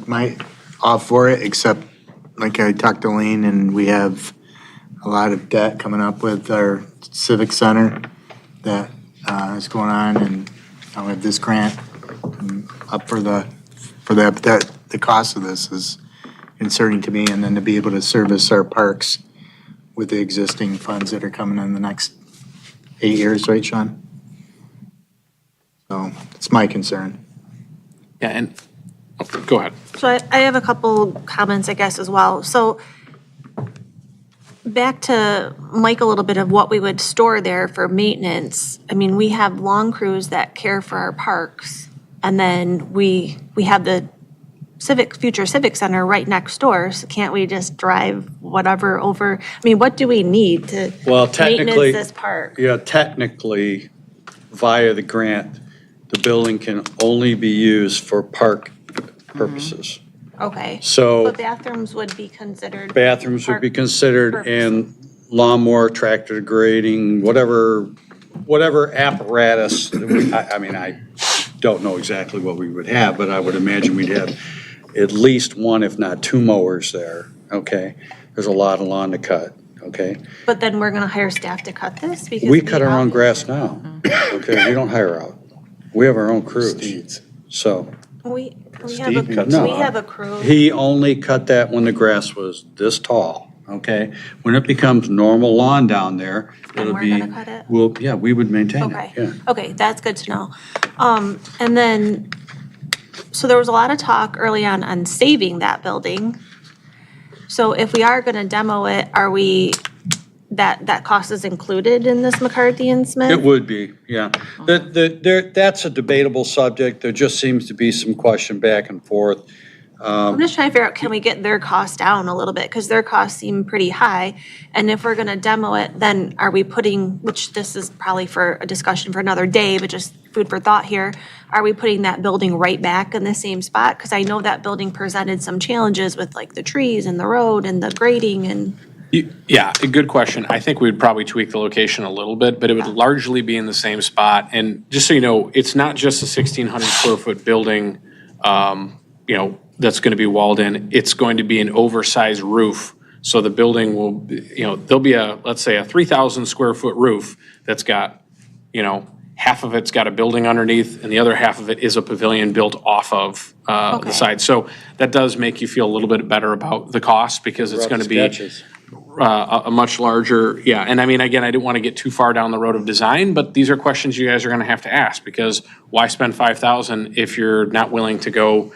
All for it, except like I talked to Lane, and we have a lot of debt coming up with our civic center that is going on, and we have this grant up for that. But the cost of this is concerning to me, and then to be able to service our parks with the existing funds that are coming in the next 8 years, right, Sean? So it's my concern. Yeah, and, go ahead. So I have a couple comments, I guess, as well. So back to Mike, a little bit of what we would store there for maintenance. I mean, we have lawn crews that care for our parks, and then we have the future civic center right next door. So can't we just drive whatever over? I mean, what do we need to Technically, maintenance this park? Yeah, technically, via the grant, the building can only be used for park purposes. Okay. So But bathrooms would be considered. bathrooms would be park considered, purposes. and lawnmower, tractor grading, whatever apparatus, don't know exactly what we would have, but I would imagine we'd have at least one, if not two mowers there, okay? There's a lot of lawn to cut, okay? But then we're gonna hire staff to cut this because. We cut our own grass now, okay? We don't hire out. We have our own crews, so. We have Steve a, cuts we it. have a crew. He only cut that when the grass was this tall, okay? When it becomes normal lawn down there, Then it'll we're be. gonna cut it? Well, yeah, we would maintain Okay, it, yeah. okay, that's good to know. And then, so there was a lot of talk early on saving that building. So if we are gonna demo it, are we, that cost is included in this McCarthy and Smith? It would be, yeah. That's a debatable subject. There just seems to be some question back and forth. I'm just trying to figure out, can we get their costs down a little bit? Because their costs seem pretty high. And if we're gonna demo it, then are we putting, which this is probably for a discussion for another day, but just food for thought here. Are we putting that building right back in the same spot? Because I know that building presented some challenges with like the trees and the road and the grading and. Yeah, a good question. I think we'd probably tweak the location a little bit, but it would largely be in the same spot. And just so you know, it's not just a 1,600 square foot building, that's going to be walled in. It's going to be an oversized roof. So the building will, there'll be let's say a 3,000 square foot roof that's got, half of it's got a building underneath and the other half of it is a pavilion built off of the side. So that does make you feel a little bit better about the cost because it's going to be a much larger, and I mean, again, I didn't want to get too far down the road of design, but these are questions you guys are going to have to ask because why spend 5,000 if you're not willing to go,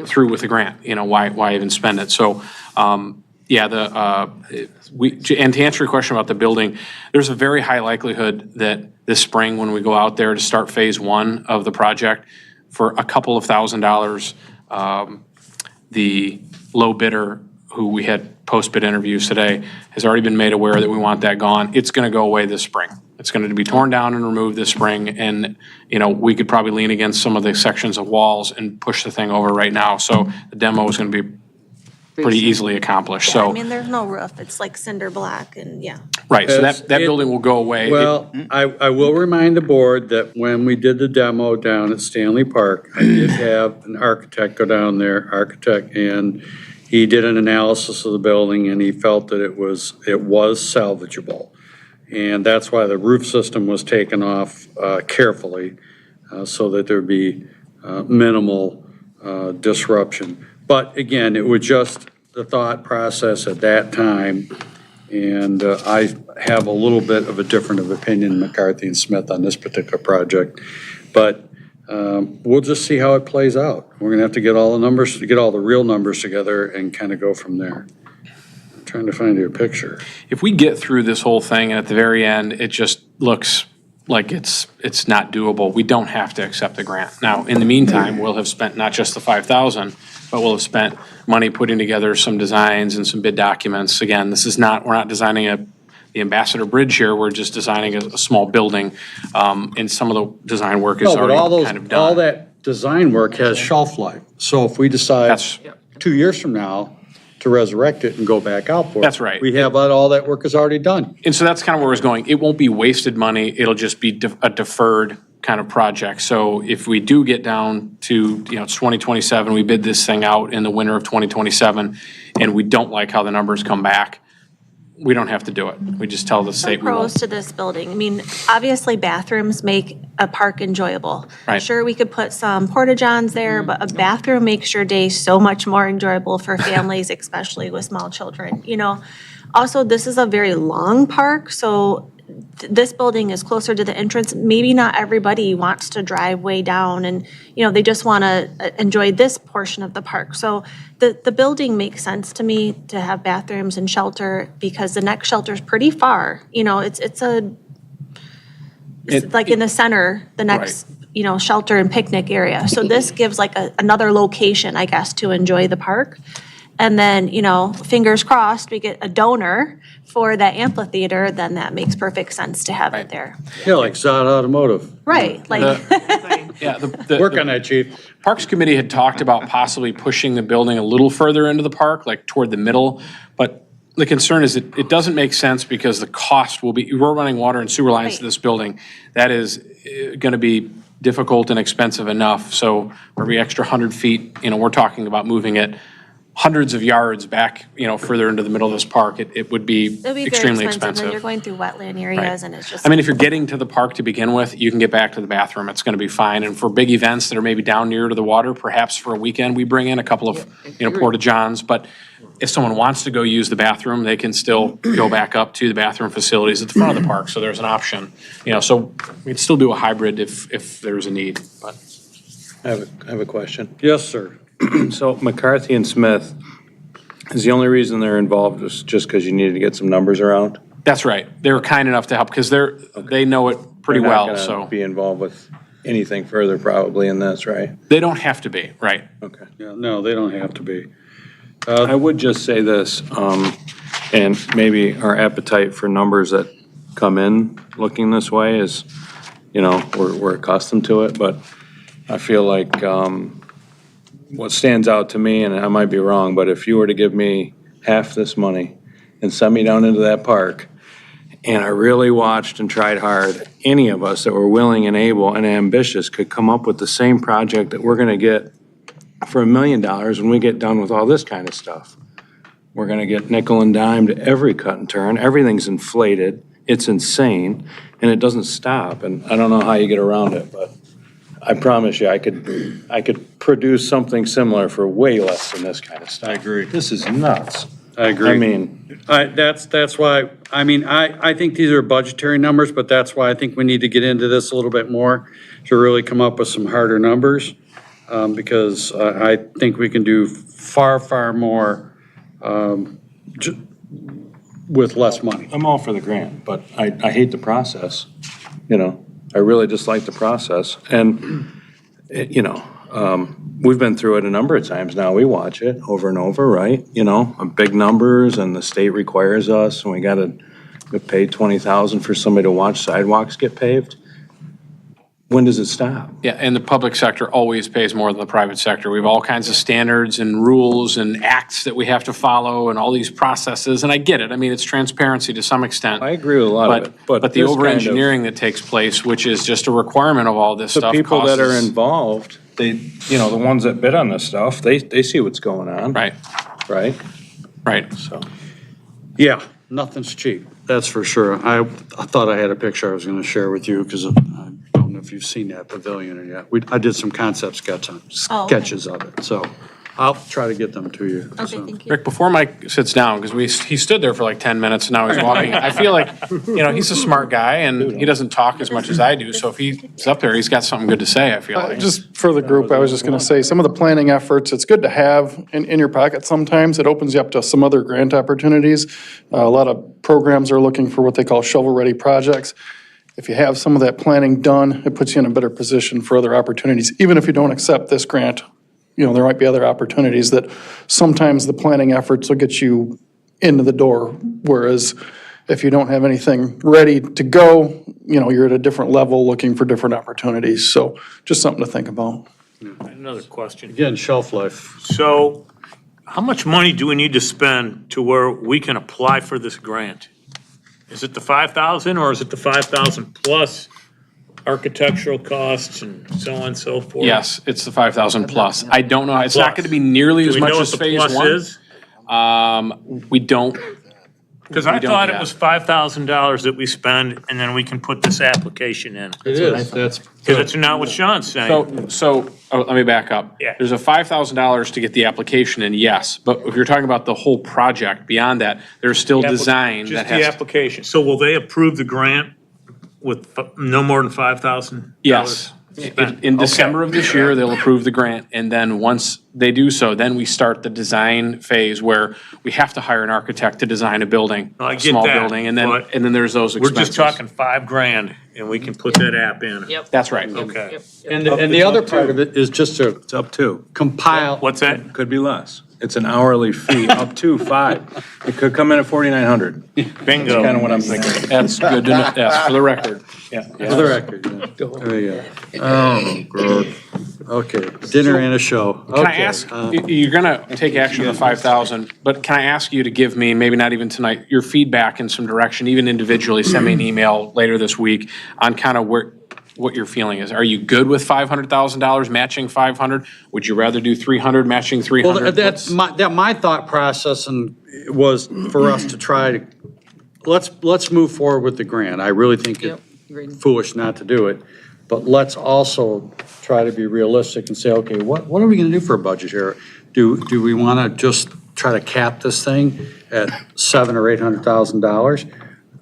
through with the grant? Why even spend it? So, and to answer your question about the building, there's a very high likelihood that this spring, when we go out there to start phase one of the project, for a couple of $1,000s, the low bidder who we had post-bid interviews today has already been made aware that we want that gone. It's going to go away this spring. It's going to be torn down and removed this spring. And, we could probably lean against some of the sections of walls and push the thing over right now. So the demo is going to be pretty easily accomplished. Yeah, I So, mean, there's no roof. It's like cinder block and yeah. right, so that building will go away. Well, I will remind the board that when we did the demo down at Stanley Park, I did have an architect go down there, and he did an analysis of the building and he felt that it was salvageable. And that's why the roof system was taken off carefully so that there'd be minimal disruption. But again, it was just the thought process at that time. And I have a little bit of a different of opinion than McCarthy and Smith on this particular project. But we'll just see how it plays out. We're gonna have to get all the numbers, get all the real numbers together and kind of go from there. I'm trying to find your picture. If we get through this whole thing and at the very end, it just looks like it's not doable, we don't have to accept the grant. Now, in the meantime, we'll have spent not just the 5,000, but we'll have spent money putting together some designs and some bid documents. Again, we're not designing the Ambassador Bridge here, we're just designing a small building, and some of the design work is No, but already kind of done. all that design work has shelf life. So if we decide 2 years from now to resurrect it and go back out for it. That's right. We have all that work is already done. And so that's kind of where I was going. It won't be wasted money, it'll just be a deferred kind of project. So if we do get down to, it's 2027, we bid this thing out in the winter of 2027, and we don't like how the numbers come back, we don't have to do it. We just tell the state we Pros won't. to this building. I mean, obviously bathrooms make a park enjoyable. Right. Sure, we could put some porta-johns there, but a bathroom makes your day so much more enjoyable for families, especially with small children, Also, this is a very long park, so this building is closer to the entrance. Maybe not everybody wants to drive way down and, they just want to enjoy this portion of the park. So the building makes sense to me to have bathrooms and shelter because the next shelter is pretty far. It's like in the center, the next, shelter and picnic area. So this gives like another location, I guess, to enjoy the park. And then, fingers crossed, we get a donor for that amphitheater, then that makes perfect sense to have it there. Yeah, like Zod Automotive. Right, like. Work on that, chief. Parks Committee had talked about possibly pushing the building a little further into the park, like toward the middle. But the concern is that it doesn't make sense because the cost will be, we're running water and sewer lines to this building. That is going to be difficult and expensive enough. So for every extra 100 feet, we're talking about moving it hundreds of yards back, further into the middle of this park. It would be It'll be very extremely expensive, and expensive. you're going through wetland areas, and it's just. I mean, if you're getting to the park to begin with, you can get back to the bathroom. It's going to be fine. And for big events that are maybe down near to the water, perhaps for a weekend, we bring in a couple of, porta johns. But if someone wants to go use the bathroom, they can still go back up to the bathroom facilities at the front of the park. So there's an option. So we'd still do a hybrid if there's a need. But I have a question. Yes, sir. So McCarthy and Smith, is the only reason they're involved is just because you needed to get some numbers around? that's right. They were kind enough to help because they know it pretty They're not well. gonna So be involved with anything further probably in this, right? they don't have to be, right? Okay. Yeah, no, they don't have to be. I would just say this, and maybe our appetite for numbers that come in looking this way is, we're accustomed to it, but I feel like what stands out to me, and I might be wrong, but if you were to give me half this money and send me down into that park, and I really watched and tried hard, any of us that were willing and able and ambitious could come up with the same project that we're gonna get for $1 million when we get done with all this kind of stuff. We're gonna get nickel and dime to every cut and turn. Everything's inflated. It's insane, and it doesn't stop. And I don't know how you get around it, but I promise you, I could produce something similar for way less than this kind of stuff. I agree. This is nuts. I agree. I mean, That's why, I think these are budgetary numbers, but that's why I think we need to get into this a little bit more to really come up with some harder numbers. Because I think we can do far, far more with less money. I'm all for the grant, but I hate the process, I really dislike the process. And, we've been through it a number of times now. We watch it over and over, right? Big numbers, and the state requires us, and we pay $20,000 for somebody to watch sidewalks get paved. When does it stop? Yeah, and the public sector always pays more than the private sector. We have all kinds of standards and rules and acts that we have to follow and all these processes, and I get it. I mean, it's transparency to some extent. I agree with a lot of it, But the this kind of- over-engineering that takes place, which is just a requirement of all this The stuff, people that are causes- involved, the ones that bid on this stuff, they see what's going on. Right, Right? right. So, Yeah, nothing's cheap, that's for sure. I thought I had a picture I was gonna share with you, because I don't know if you've seen that pavilion yet. I did some concept sketches of it, so I'll try to get them to you. Okay, so. thank you. Rick, before Mike sits down, because he stood there for like 10 minutes and now he's walking. I feel like, he's a smart guy and he doesn't talk as much as I do. So if he's up there, he's got something good to say, I feel like. Just for the group, I was just gonna say, some of the planning efforts, it's good to have in your pocket sometimes. It opens you up to some other grant opportunities. A lot of programs are looking for what they call shovel-ready projects. If you have some of that planning done, it puts you in a better position for other opportunities. Even if you don't accept this grant, there might be other opportunities that sometimes the planning efforts will get you into the door. Whereas if you don't have anything ready to go, you're at a different level looking for different opportunities. So just something to think about. Another question. Again, shelf life. So how much money do we need to spend to where we can apply for this grant? Is it the 5,000 or is it the 5,000 plus architectural costs and so on and so forth? Yes, it's the 5,000 plus. I don't know, it's not Plus. going to be nearly Do as we much know as what the phase plus one. is? We don't. Because I We don't thought it yet. was $5,000 that we spend and then we can put this application in. It is, that's. Because that's not what Sean's saying. So let me back up. Yeah. There's a $5,000 to get the application in, yes, but if you're talking about the whole project, beyond that, there's still design that Just the has. application. So will they approve the grant with no more than $5,000? Yes. In December of this year, they'll approve the grant, and then once they do so, then we start the design phase where we have to hire an architect to design a building, I a get small that, building, and but then there's those We're expenses. just talking $5,000 and we can put that app in. Yep. That's right. Okay. And the other part of it is just to It's up to. compile. What's that? Could be less. It's an hourly fee, up to 5. It could come in at 4,900. Bingo. That's kind of what I'm thinking. That's good to know, yes, for the record. Yeah. For the record. Yeah. There you go. Oh, God. Okay, dinner and a show. Can I ask, you're gonna take action on the 5,000, but can I ask you to give me, maybe not even tonight, your feedback in some direction, even individually, send me an email later this week on kind of what your feeling is. Are you good with $500,000 matching 500? Would you rather do 300 matching 300? Well, that's my thought process and was for us to try to, let's move forward with the grant. I really think it's foolish not to do it. But let's also try to be realistic and say, okay, what are we gonna do for a budget here? Do we wanna just try to cap this thing at $700,000 or $800,000?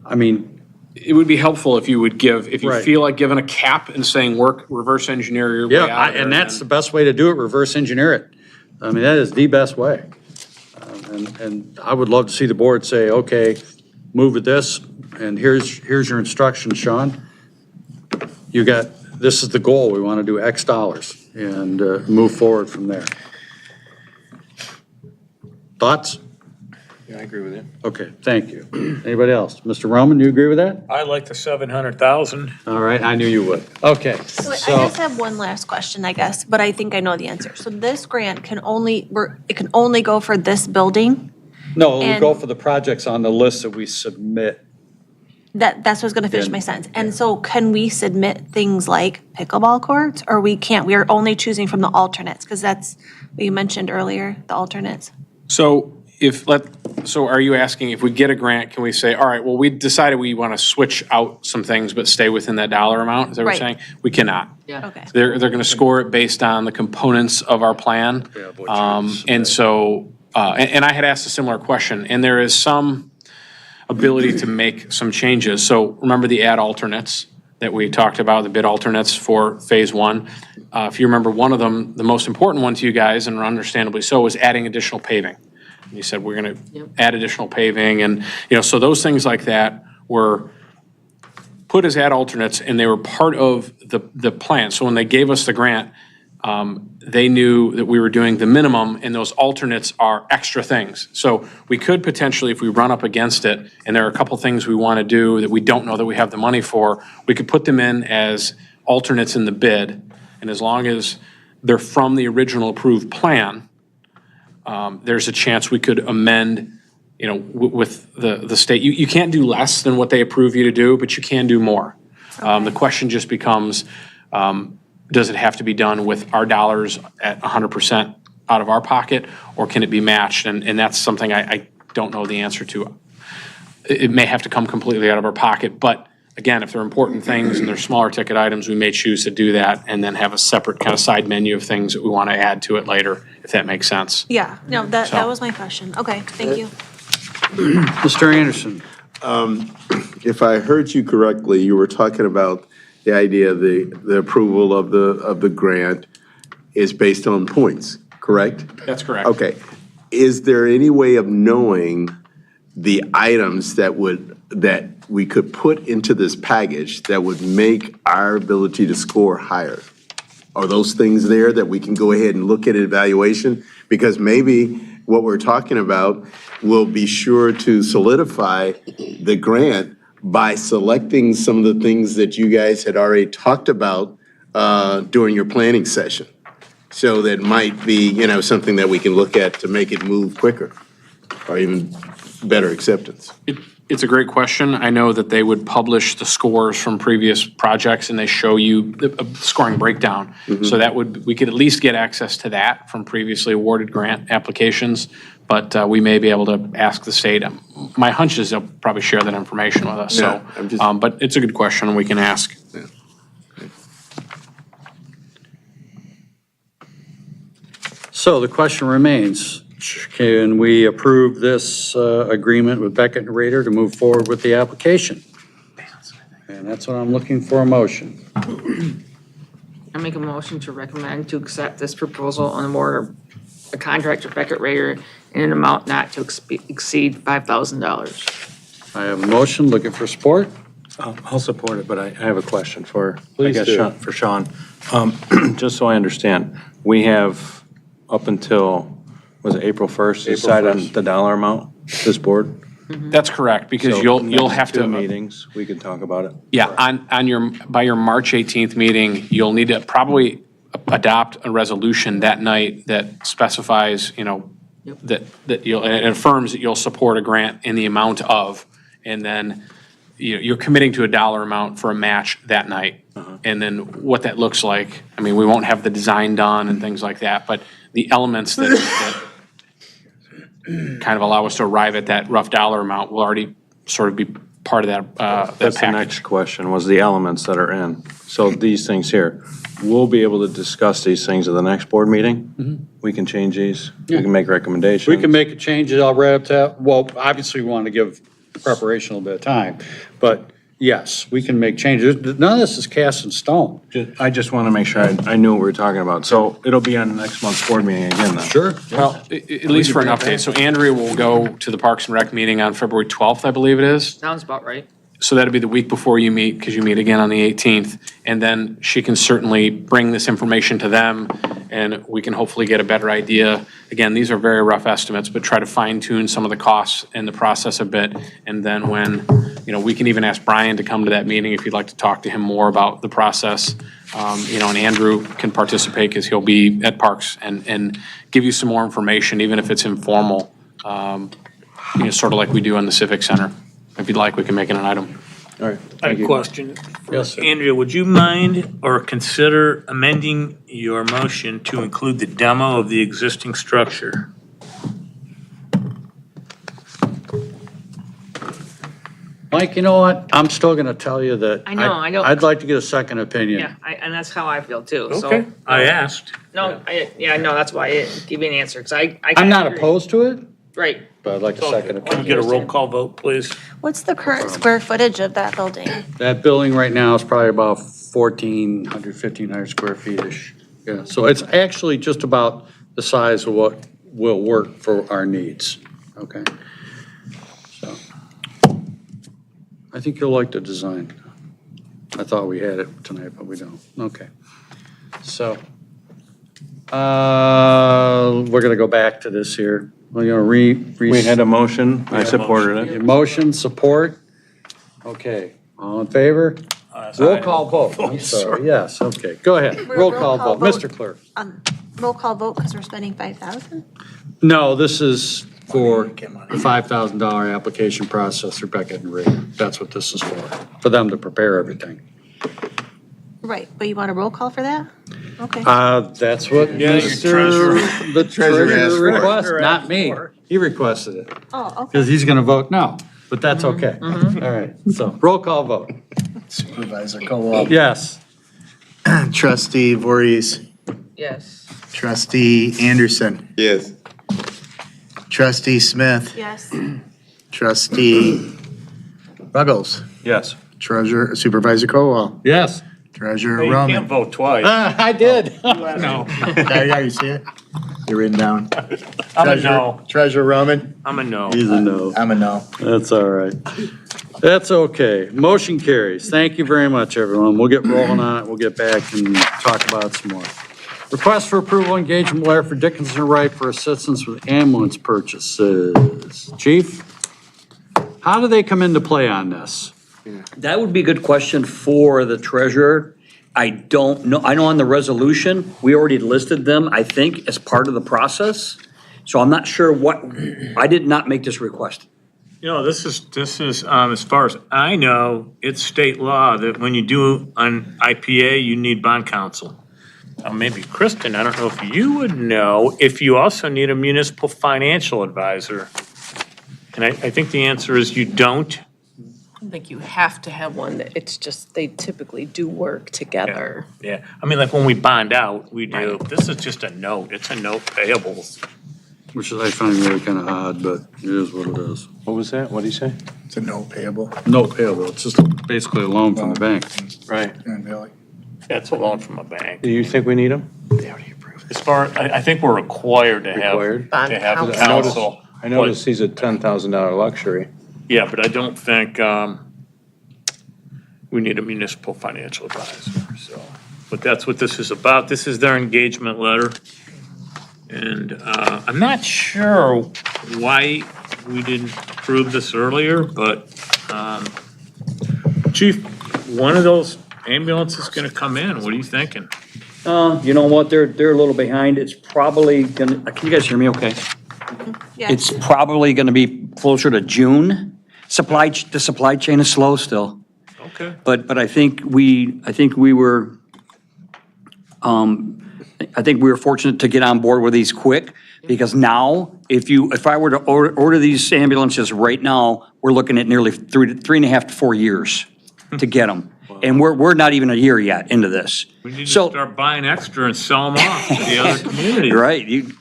I mean, It would be helpful if you would give, if you Right. feel like giving a cap and saying reverse engineer your way out. yeah, of there, and that's the then- best way to do it, reverse engineer it. I mean, that is the best way. And I would love to see the board say, okay, move with this, and here's your instructions, Sean. This is the goal, we want to do X dollars, and move forward from there. Thoughts? Yeah, I agree with you. Okay, thank you. Anybody else? Mr. Roman, do you agree with that? I like the 700,000. All right, I knew you would. Okay, So I so, just have one last question, I guess, but I think I know the answer. So this grant can only, it can only go for this building? no, we'll go and- for the projects on the list that we submit. That's what's gonna finish my sentence. And so can we submit things like pickleball courts, or we can't? We are only choosing from the alternates, because that's what you mentioned earlier, the alternates. So so are you asking if we get a grant, can we say, all right, well, we decided we want to switch out some things, but stay within that dollar amount? Is that what you're Right. saying? We cannot. Okay. They're going to score it based on the components of our plan. Yeah, what you submit. And so, and I had asked a similar question, and there is some ability to make some changes. So remember the add alternates that we talked about, the bid alternates for phase one. If you remember, one of them, the most important one to you guys, and understandably so, was adding additional paving. You said we're going to add additional paving, and, so those things like that were put as add alternates, and they were part of the plan. So when they gave us the grant, they knew that we were doing the minimum, and those alternates are extra things. So we could potentially, if we run up against it, and there are a couple things we want to do that we don't know that we have the money for, we could put them in as alternates in the bid, and as long as they're from the original approved plan, there's a chance we could amend, with the state. You can't do less than what they approve you to do, but you can do more. The question just becomes, does it have to be done with our dollars at 100% out of our pocket, or can it be matched? And that's something I don't know the answer to. It may have to come completely out of our pocket, but again, if they're important things and they're smaller ticket items, we may choose to do that and then have a separate kind of side menu of things that we want to add to it later, if that makes sense. Yeah, no, that So- was my question. Okay, thank you. Mr. Anderson? If I heard you correctly, you were talking about the idea, the approval of the grant is based on points, correct? That's correct. Okay. Is there any way of knowing the items that we could put into this package that would make our ability to score higher? Are those things there that we can go ahead and look at evaluation? Because maybe what we're talking about will be sure to solidify the grant by selecting some of the things that you guys had already talked about during your planning session. So that might be, something that we can look at to make it move quicker or even better acceptance. It's a great question. I know that they would publish the scores from previous projects and they show you the scoring breakdown. So we could at least get access to that from previously awarded grant applications, but we may be able to ask the state. My hunch is they'll probably share that information with us, Yeah, so, but it's a good question and we can ask. So the question remains, can we approve this agreement with Beckett and Rader to move forward with the application? And that's what I'm looking for, a motion. I make a motion to recommend to accept this proposal and award a contract to Beckett Rader in an amount not to exceed $5,000. I have a motion, looking for support. I'll support it, but I have a question for, Please do. for Sean. Just so I understand, we have up until, was it April 1st, to decide on the dollar amount, this board? That's correct, because So you'll next have two to. meetings, we can talk about it. Yeah, by your March 18th meeting, you'll need to probably adopt a resolution that night that specifies, that it affirms that you'll support a grant in the amount of, and then you're committing to a dollar amount for a match that night. And then what that looks like, I mean, we won't have the design done and things like that, but the elements that kind of allow us to arrive at that rough dollar amount will already sort of be part of that That's the package. next question, was the elements that are in. So these things here, we'll be able to discuss these things at the next board meeting? We can change these, we can make recommendations. We can make a change, I'll write up to, well, obviously we want to give preparation a little bit of time, but yes, we can make changes. None of this is cast in stone. I just want to make sure I knew what we were talking about. So it'll be on next month's board meeting again then? Sure. Well, at least for an update, so Andrea will go to the Parks and Rec meeting on February 12th, I believe it is. Sounds about right. So that'll be the week before you meet, because you meet again on the 18th. And then she can certainly bring this information to them, and we can hopefully get a better idea. Again, these are very rough estimates, but try to fine tune some of the costs and the process a bit. And then when, we can even ask Brian to come to that meeting if you'd like to talk to him more about the process. And Andrew can participate because he'll be at Parks and give you some more information, even if it's informal, sort of like we do in the Civic Center. If you'd like, we can make it an item. All right. I have a question. Yes, sir. Andrea, would you mind or consider amending your motion to include the demo of the existing structure? Mike, you know what? I'm still going to tell you that. I know. I'd like to get a second opinion. Yeah, and that's how I feel too, so. Okay, I asked. No, no, that's why I didn't give you an answer, because I. I'm not agree. opposed to it, Right. but I'd like a second Can we opinion. get a roll call vote, please? What's the current square footage of that building? That building right now is probably about 1,400, 1,500 square feet-ish. Yeah, so it's actually just about the size of what will work for our needs, okay? So, I think you'll like the design. I thought we had it tonight, but we don't. Okay. So, we're gonna go back to this here. We're gonna We had a motion, I supported it. Motion, support? Okay, all in favor? Roll call vote, I'm sorry, yes, okay, go ahead. Roll call vote, Mr. Clerk. Roll call vote because we're spending 5,000? No, this is for the $5,000 application process through Beckett and Reed. That's what this is for them to prepare everything. Right, but you want a roll call for that? Okay. That's what the treasurer requested, not me. He requested it, Oh, okay. because he's gonna vote no, but that's okay. All right, so roll call vote. Supervisor Kowal. Yes. Trustee Voorhees. Yes. Trustee Anderson. Yes. Trustee Smith. Yes. Trustee Ruggles. Yes. Treasurer Supervisor Kowal. Yes. Treasurer You can't Roman. vote twice. I did. No, Yeah, you see it? You're written down. I'm a no. Treasurer Roman. I'm a no. He's a no. I'm a no. That's all right. That's okay. Motion carries. Thank you very much, everyone. We'll get rolling on it. We'll get back and talk about it some more. Request for approval engagement letter for Dickinson Wright for assistance with ambulance purchases. Chief, how do they come into play on this? That would be a good question for the treasurer. I don't know, I know on the resolution, we already listed them, I think, as part of the process. So I'm not sure I did not make this request. This is, as far as I know, it's state law that when you do an IPA, you need bond counsel. Maybe Kristen, I don't know if you would know, if you also need a municipal financial advisor. And I think the answer is you don't. I think you have to have one that it's just, they typically do work together. Yeah, I mean, like when we bond out, we do, this is just a note, it's a note payable. Which I find really kind of odd, but it is what it is. What was that? What did he say? It's a no payable. No payable, it's just basically a loan from the bank. Right. That's a loan from a bank. Do you think we need them? As far, I think we're required to have, Required? to have Bond counsel. I noticed he's a $10,000 luxury. Yeah, but I don't think, we need a municipal financial advisor, so. But that's what this is about. This is their engagement letter. And, I'm not sure why we didn't approve this earlier, but, Chief, one of those ambulances is gonna come in. What are you thinking? You know what, they're a little behind. It's probably gonna, can you guys hear me okay? Yes. It's probably gonna be closer to June. the supply chain is slow still. Okay. But I think we were, I think we were fortunate to get on board with these quick, because now, if I were to order these ambulances right now, we're looking at nearly 3.5 to 4 years to get them. And we're not even a year yet into this. We need to So, start buying extra and sell them off to the other communities. right, you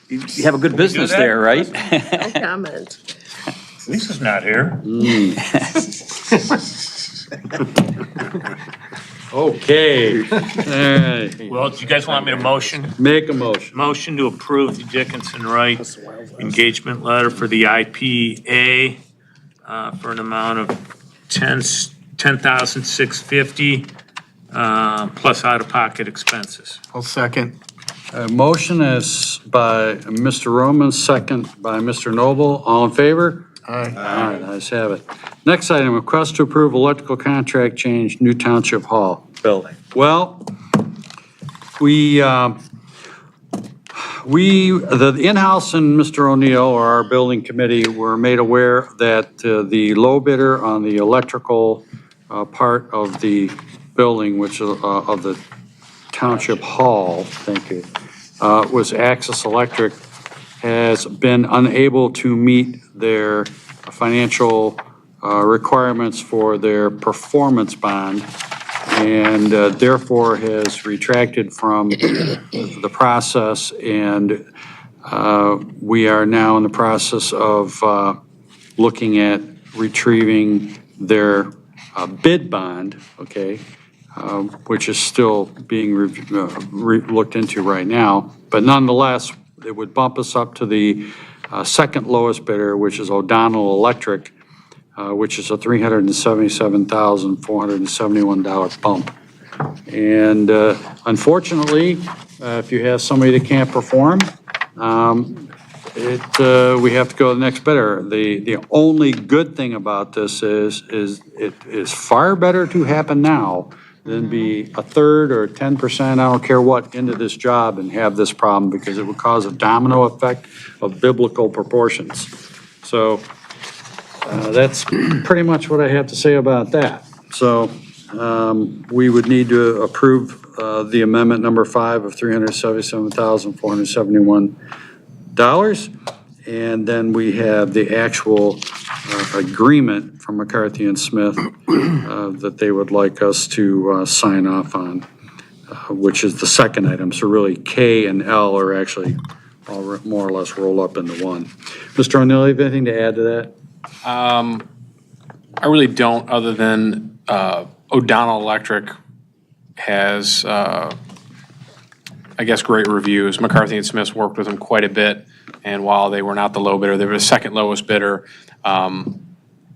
have a good business that? there, right? No comment. Lisa's not here. Okay. All right. Well, do you guys want me to motion? Make a motion. Motion to approve the Dickinson Wright engagement letter for the IPA for an amount of $10,650 plus out-of-pocket expenses. I'll second. Motion is by Mr. Roman, second by Mr. Noble. All in favor? Aye. Aye, ayes have it. Next item, request to approve electrical contract change, New Township Hall building. Well, the in-house and Mr. O'Neill, or our building committee, were made aware that the low bidder on the electrical part of the building, which is of the Township Hall, thank you, was Access Electric, has been unable to meet their financial requirements for their performance bond, and therefore has retracted from the process, and we are now in the process of looking at retrieving their bid bond, okay, which is still being looked into right now. But nonetheless, it would bump us up to the second lowest bidder, which is O'Donnell Electric, which is a $377,471 bump. And unfortunately, if you have somebody that can't perform, we have to go to the next bidder. The only good thing about this is it is far better to happen now than be a third or 10%, I don't care what, into this job and have this problem, because it would cause a domino effect of biblical proportions. So that's pretty much what I have to say about that. So we would need to approve the amendment number 5 of $377,471. And then we have the actual agreement from McCarthy and Smith that they would like us to sign off on, which is the second item. So really K and L are actually all more or less rolled up into one. Mr. O'Neill, you have anything to add to that? I really don't, other than O'Donnell Electric has, I guess, great reviews. McCarthy and Smith worked with them quite a bit, and while they were not the low bidder, they were the second lowest bidder.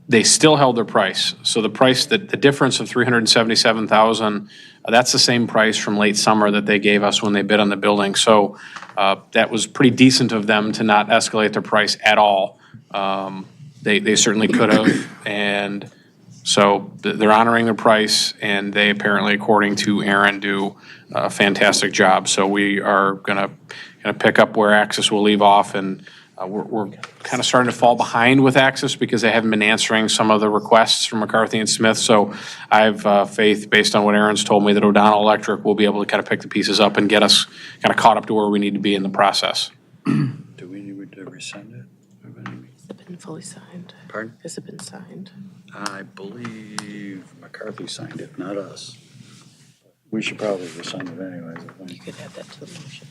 They still held their price. So the price, the difference of $377,000, that's the same price from late summer that they gave us when they bid on the building. So that was pretty decent of them to not escalate their price at all. They certainly could have, and so they're honoring their price, and they apparently, according to Aaron, do a fantastic job. So we are gonna pick up where Axis will leave off, and we're kind of starting to fall behind with Axis because they haven't been answering some of the requests from McCarthy and Smith. So I have faith, based on what Aaron's told me, that O'Donnell Electric will be able to kind of pick the pieces up and get us kind of caught up to where we need to be in the process. Do we need to rescind it? Has it been fully signed? Pardon? Has it been signed? I believe McCarthy signed it, not us. We should probably rescind it anyways, I You think. could add that to the motion.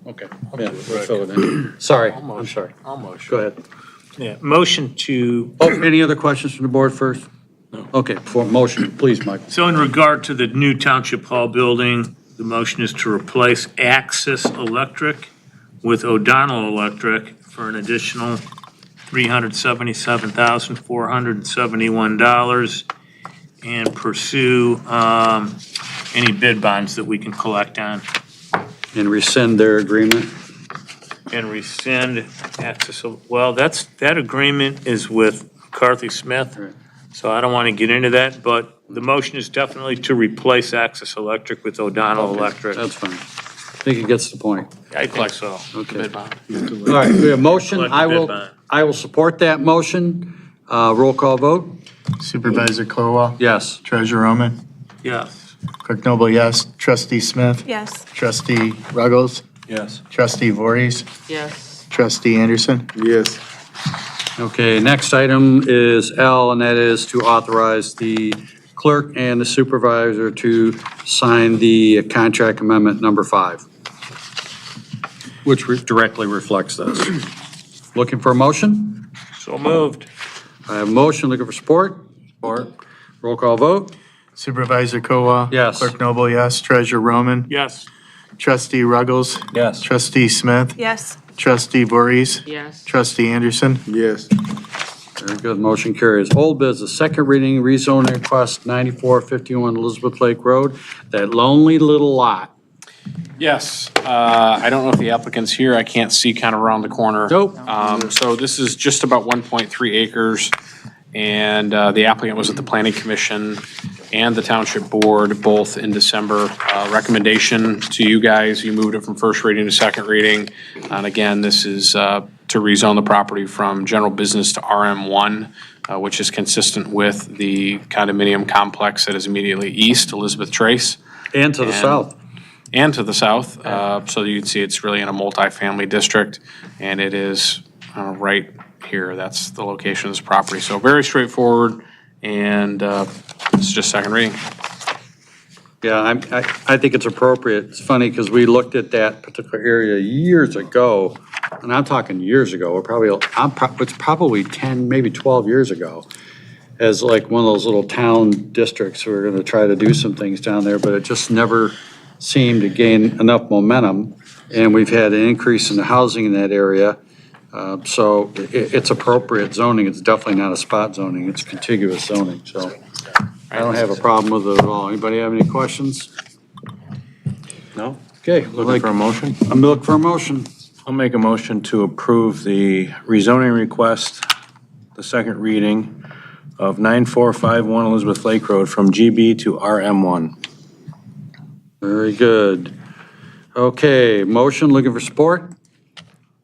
Okay. Yeah, we'll fill it in. Sorry, I'll I'm motion. sorry. I'll motion. Go ahead. Yeah, motion to, Oh, any other questions from the board first? No. Okay, for motion, please, Mike. so in regard to the new Township Hall building, the motion is to replace Axis Electric with O'Donnell Electric for an additional $377,471 and pursue any bid bonds that we can collect on. And rescind their agreement? And rescind Axis, well, that agreement is with McCarthy Smith, Right. so I don't want to get into that, but the motion is definitely to replace Axis Electric with O'Donnell Electric. That's fine. I think it gets the point. I think so. Okay. Bid bond. All right, we have motion. Collect the I bid will, bond. I will support that motion. Roll call vote? Supervisor Colwell? Yes. Treasurer Roman? Yes. Clerk Noble, yes. Trustee Smith? Yes. Trustee Ruggles? Yes. Trustee Voorhees? Yes. Trustee Anderson? Yes. Okay, next item is L, and that is to authorize the clerk and the supervisor to sign the contract amendment number 5, which directly reflects this. Looking for a motion? So moved. I have a motion, looking for support? Support. Roll call vote? Supervisor Colwell? Yes. Clerk Noble, yes. Treasurer Roman? Yes. Trustee Ruggles? Yes. Trustee Smith? Yes. Trustee Voorhees? Yes. Trustee Anderson? Yes. Very good, motion carries. Old business, second reading, rezoning request 9451 Elizabeth Lake Road, that lonely little lot. Yes, I don't know if the applicant's here, I can't see kind of around the corner. Nope. So this is just about 1.3 acres, and the applicant was at the Planning Commission and the Township Board, both in December. Recommendation to you guys, you moved it from first reading to second reading. And again, this is to rezone the property from general business to RM1, which is consistent with the condominium complex that is immediately east, Elizabeth Trace. And to the south. And to the south. So you can see it's really in a multifamily district, and it is right here. That's the location of this property. So very straightforward, and this is just second reading. Yeah, I think it's appropriate. It's funny because we looked at that particular area years ago, and I'm talking years ago, it's probably 10, maybe 12 years ago, as like one of those little town districts. We were going to try to do some things down there, but it just never seemed to gain enough momentum. And we've had an increase in the housing in that area. So it's appropriate zoning. It's definitely not a spot zoning. It's contiguous zoning, so. I don't have a problem with it at all. Anybody have any questions? No? Okay. Looking for a motion? I'm looking for a motion. I'll make a motion to approve the rezoning request, the second reading of 9451 Elizabeth Lake Road from GB to RM1. Very good. Okay, motion, looking for support?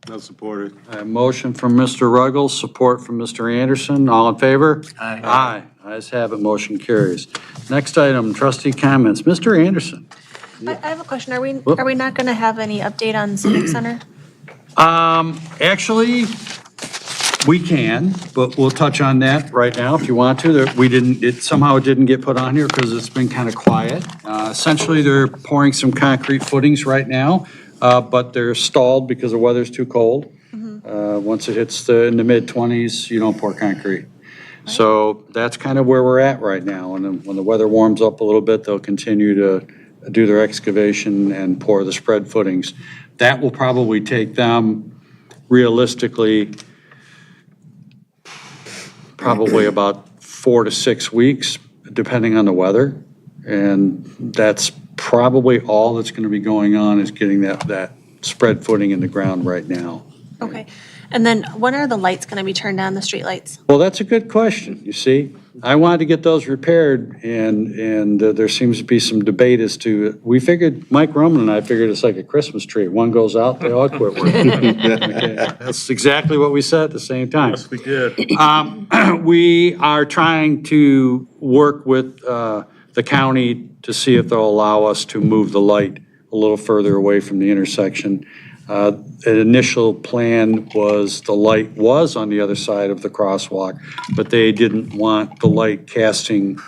I'll support it. I have motion from Mr. Ruggles, support from Mr. Anderson. All in favor? Aye. Aye. Ayes have it, motion carries. Next item, trustee comments. Mr. Anderson. I have a question. Are we not going to have any update on Civic Center? Actually, we can, but we'll touch on that right now if you want to. It somehow didn't get put on here because it's been kind of quiet. Essentially, they're pouring some concrete footings right now, but they're stalled because the weather's too cold. Once it hits in the mid-20s, you don't pour concrete. So that's kind of where we're at right now. And then when the weather warms up a little bit, they'll continue to do their excavation and pour the spread footings. That will probably take them realistically probably about 4 to 6 weeks, depending on the weather. And that's probably all that's going to be going on is getting that spread footing in the ground right now. Okay. And then when are the lights going to be turned on, the street lights? Well, that's a good question, you see. I wanted to get those repaired, and there seems to be some debate as to, Mike Roman and I figured it's like a Christmas tree. One goes out, they all quit working. That's exactly what we said at the same time. Yes, we did. We are trying to work with the county to see if they'll allow us to move the light a little further away from the intersection. An initial plan was the light was on the other side of the crosswalk, but they didn't want the light casting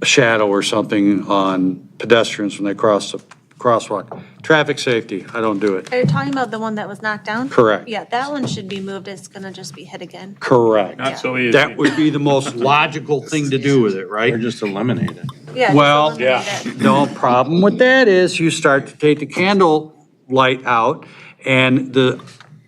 a shadow or something on pedestrians when they cross the crosswalk. Traffic safety, I don't do it. Are you talking about the one that was knocked down? Correct. Yeah, that one should be moved. It's going to just be hit again. Correct. Not so easy. That would be the most logical thing to do with it, right? Or just eliminate it. Yeah. just Well, eliminate it. no problem with that is you start to take the candle light out and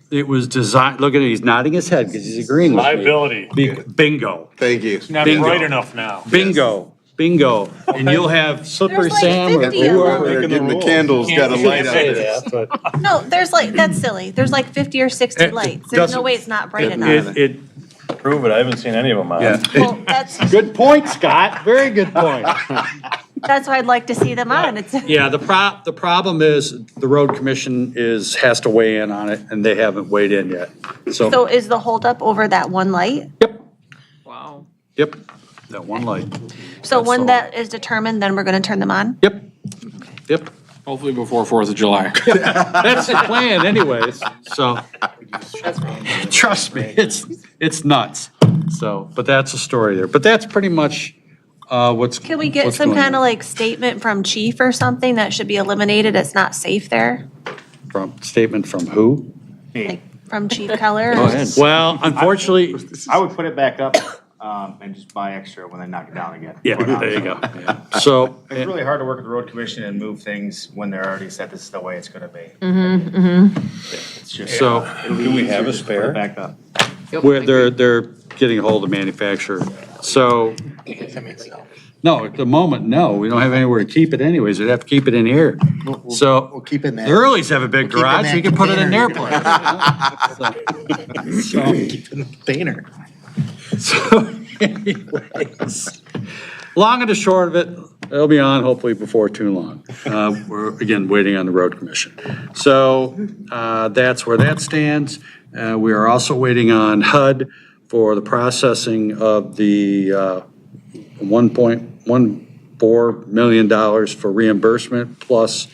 it was designed, look at it, he's nodding his head because he's agreeing with me. Liability. Bingo, Thank you. Not Bingo. bright enough now. bingo. And you'll have Slippery There's like Sam or 50 of them. whoever. They're getting the candles, got a light out Say there. that, but No, there's like, that's silly. There's like 50 or 60 It lights. There's doesn't- no way it's not bright enough. Prove it, I haven't seen any of them on. yeah. Well, that's, Good point, Scott. Very good point. That's why I'd like to see them on. It's, Yeah, the problem is the road commission has to weigh in on it, and they haven't weighed in yet. so is the holdup over that one light? Wow. Yep, that one light. So That's when all. that is determined, then we're gonna turn them on? Yep, yep. Hopefully before 4th of July. That's the plan anyways, so. Trust me, it's nuts. So, but that's a story there. But that's pretty much what's. Can we get what's some going kind of on. like statement from chief or something that should be eliminated? It's not safe there? Statement from who? Like from Chief Keller? Go ahead. Well, unfortunately. I would put it back up, and just buy extra when they knock it down again. Yeah, there you go. So. It's really hard to work with the road commission and move things when they're already set, this is the way it's gonna be. It's just. So. Do we have a spare? Back up. Where they're getting a hold of manufacturer. So, no, at the moment, no, we don't have anywhere to keep it anyways. We'd have to keep it in here. So, We'll keep it in the that. Earlies have a big We'll keep it in garage, that we can put it in their container. place. Keep it in the container. So anyways, long and the short of it, it'll be on hopefully before too long. We're, again, waiting on the road commission. So that's where that stands. We are also waiting on HUD for the processing of the $1.14 million for reimbursement, plus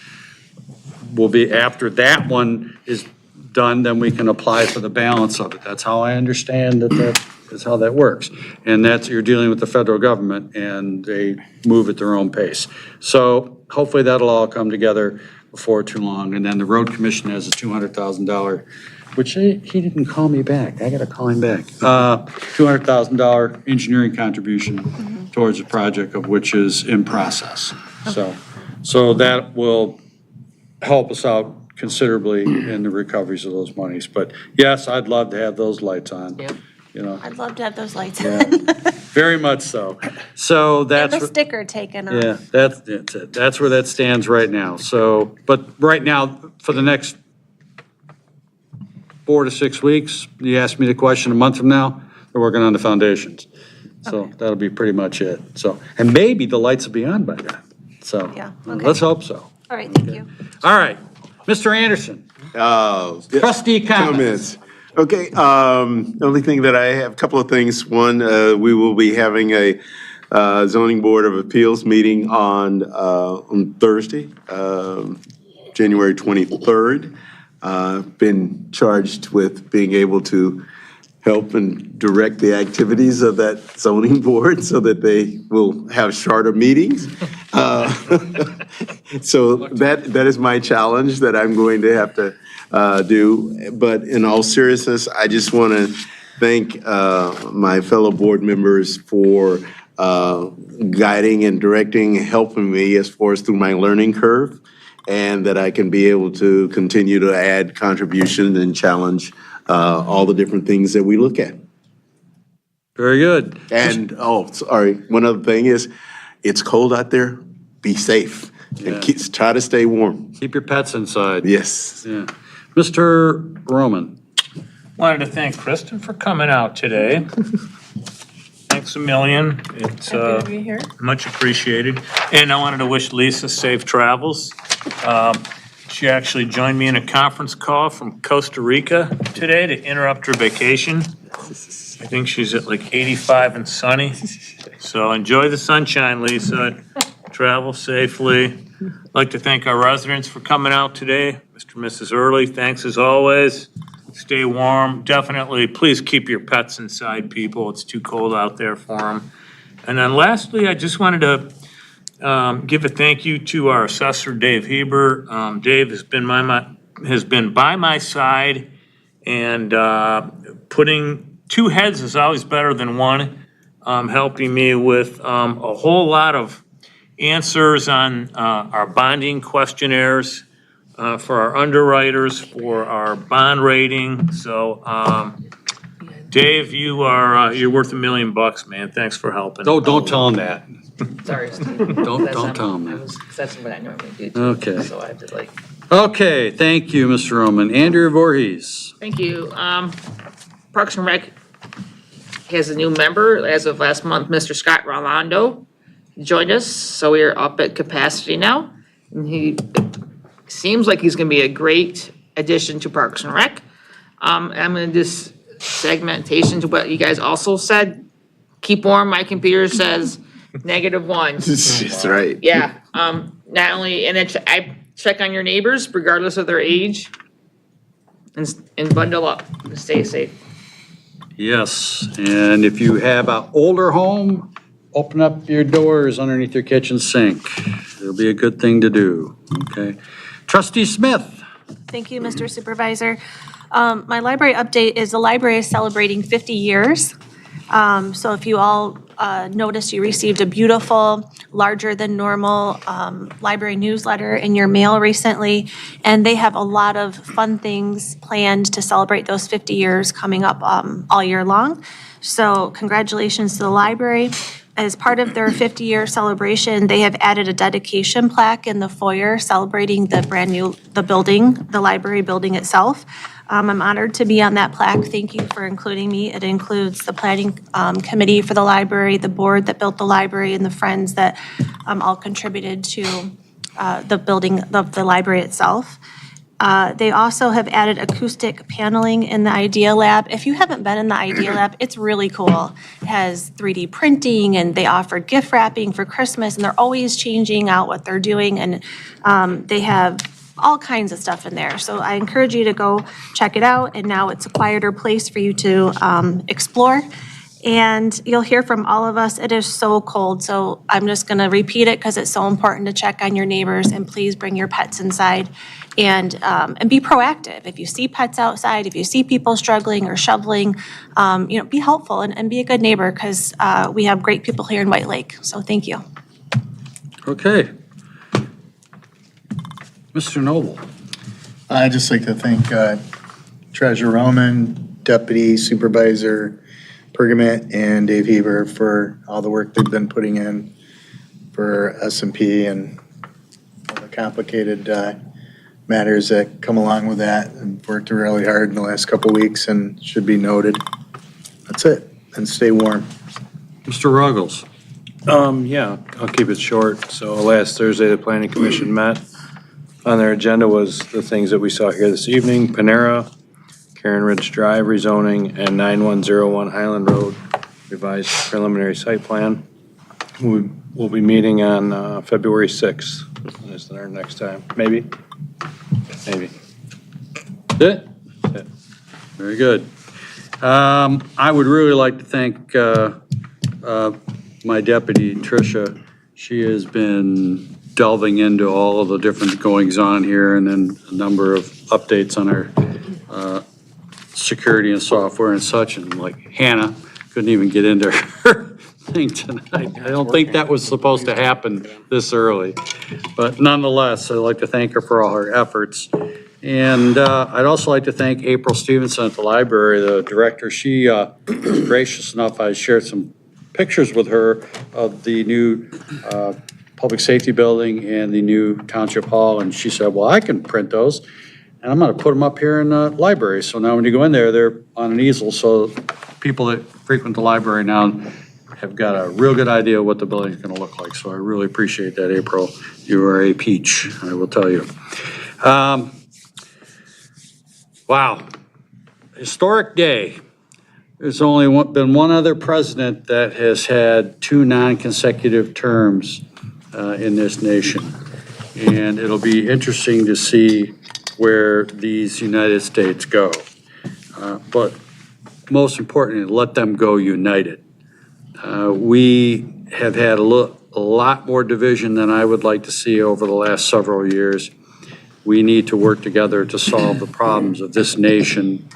will be, after that one is done, then we can apply for the balance of it. That's how I understand that is how that works. And that's, you're dealing with the federal government, and they move at their own pace. So hopefully that'll all come together before too long. And then the road commission has a $200,000, which he didn't call me back. I gotta call him back. $200,000 engineering contribution towards the project, of which is in process. So that will help us out considerably in the recoveries of those monies. But yes, I'd love to have those lights on. Yep. You know, I'd love to have those lights Yeah. on. very much so. So And that's. the sticker taken off. Yeah, that's it. That's where that stands right now. So, but right now, for the next 4 to 6 weeks, you ask me the question a month from now, we're working on the foundations. So that'll be pretty much it. So, and maybe the lights will be on by then. So, Yeah, okay. let's hope so. All right, thank you. All right, Mr. Anderson, trustee comments. Okay, the only thing that I have, a couple of things. One, we will be having a zoning board of appeals meeting on Thursday, January 23rd. Been charged with being able to help and direct the activities of that zoning board so that they will have shorter meetings. So that is my challenge that I'm going to have to do. But in all seriousness, I just want to thank my fellow board members for guiding and directing, helping me as far as through my learning curve, and that I can be able to continue to add contribution and challenge all the different things that we look at. Very good. And, oh, sorry, one other thing is, it's cold out there, be safe, and try to stay warm. Keep your pets inside. Yes. Yeah. Mr. Roman. Wanted to thank Kristen for coming out today. Thanks a million. It's Happy to be here. much appreciated. And I wanted to wish Lisa safe travels. She actually joined me in a conference call from Costa Rica today to interrupt her vacation. I think she's at like 85 and sunny. So enjoy the sunshine, Lisa. Travel safely. I'd like to thank our residents for coming out today. Mr. and Mrs. Early, thanks as always. Stay warm. Definitely, please keep your pets inside, people. It's too cold out there for them. And then lastly, I just wanted to give a thank you to our assessor, Dave Heber. Dave has been by my side, and putting two heads is always better than one, helping me with a whole lot of answers on our bonding questionnaires, for our underwriters, for our bond rating. So, Dave, you're worth $1 million, man. Thanks for helping. Don't tell him that. Sorry, Steve. Don't tell him that. That's what I normally do too. Okay. So I have to like, Okay, thank you, Mr. Roman. Andrea Voorhees. thank you. Parks and Rec has a new member as of last month, Mr. Scott Rolando. joined us, so we are up at capacity now. And he seems like he's gonna be a great addition to Parks and Rec. I'm gonna just segmentation to what you guys also said. Keep warm, my computer says -1. That's right. Yeah, not only, and then I check on your neighbors regardless of their age. And bundle up, and stay safe. Yes, and if you have an older home, open up your doors underneath your kitchen sink. It'll be a good thing to do, okay? Trustee Smith. Thank you, Mr. Supervisor. My library update is the library is celebrating 50 years. So if you all noticed, you received a beautiful, larger than normal library newsletter in your mail recently. And they have a lot of fun things planned to celebrate those 50 years coming up all year long. So congratulations to the library. As part of their 50-year celebration, they have added a dedication plaque in the foyer celebrating the brand new, the library building itself. I'm honored to be on that plaque. Thank you for including me. It includes the planning committee for the library, the board that built the library, and the friends that all contributed to the building of the library itself. They also have added acoustic paneling in the Idea Lab. If you haven't been in the Idea Lab, it's really cool. It has 3D printing, and they offer gift wrapping for Christmas, and they're always changing out what they're doing, and they have all kinds of stuff in there. So I encourage you to go check it out, and now it's a quieter place for you to explore. And you'll hear from all of us, it is so cold, so I'm just gonna repeat it because it's so important to check on your neighbors, and please bring your pets inside and be proactive. If you see pets outside, if you see people struggling or shoveling, be helpful and be a good neighbor, because we have great people here in White Lake, so thank you. Okay. Mr. Noble. I'd just like to thank Treasurer Roman, Deputy Supervisor Pergament, and Dave Heber for all the work they've been putting in for S&P and all the complicated matters that come along with that, and worked really hard in the last couple weeks and should be noted. That's it, and stay warm. Mr. Ruggles. Yeah, I'll keep it short. So last Thursday, the planning commission met. On their agenda was the things that we saw here this evening: Panera, Karen Ridge Drive rezoning, and 9101 Highland Road revised preliminary site plan. We'll be meeting on February 6th. Is our next time? Maybe? Maybe. That's it? Very good. I would really like to thank my deputy, Tricia. She has been delving into all of the different goings-on here, and then a number of updates on our security and software and such, and like Hannah couldn't even get into her thing tonight. I don't think that was supposed to happen this early, but nonetheless, I'd like to thank her for all her efforts. And I'd also like to thank April Stevenson at the library, the director. She was gracious enough, I shared some pictures with her of the new public safety building and the new township hall, and she said, well, I can print those, and I'm gonna put them up here in the library. So now when you go in there, they're on an easel, so people that frequent the library now have got a real good idea what the building's gonna look like. So I really appreciate that, April. You are a peach, I will tell you. Wow, historic day. There's only been one other president that has had 2 non-consecutive terms in this nation. And it'll be interesting to see where these United States go. But most importantly, let them go united. We have had a lot more division than I would like to see over the last several years. We need to work together to solve the problems of this nation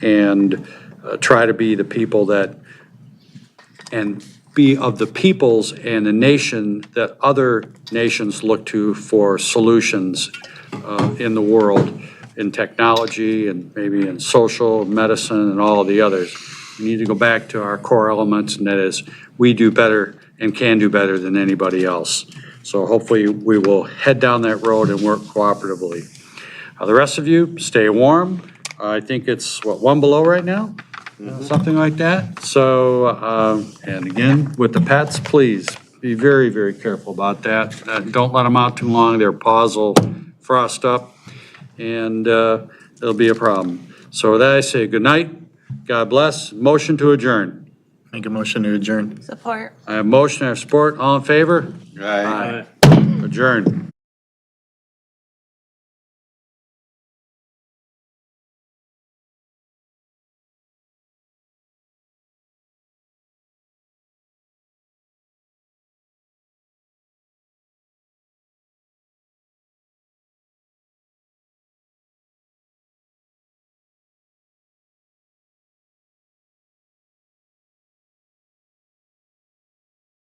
and try to be the people that, and be of the peoples and the nation that other nations look to for solutions in the world, in technology and maybe in social medicine and all of the others. We need to go back to our core elements, and that is we do better and can do better than anybody else. So hopefully we will head down that road and work cooperatively. The rest of you, stay warm. I think it's, what, 1 below right now? Something like that. So, and again, with the pets, please Be very, very careful about that. Don't let them out too long. Their paws will frost up, and it'll be a problem. So with that, I say good night. God bless. Motion to adjourn. Make a motion to adjourn. Support. I have motion, I have support. All in favor? Aye. Adjourn.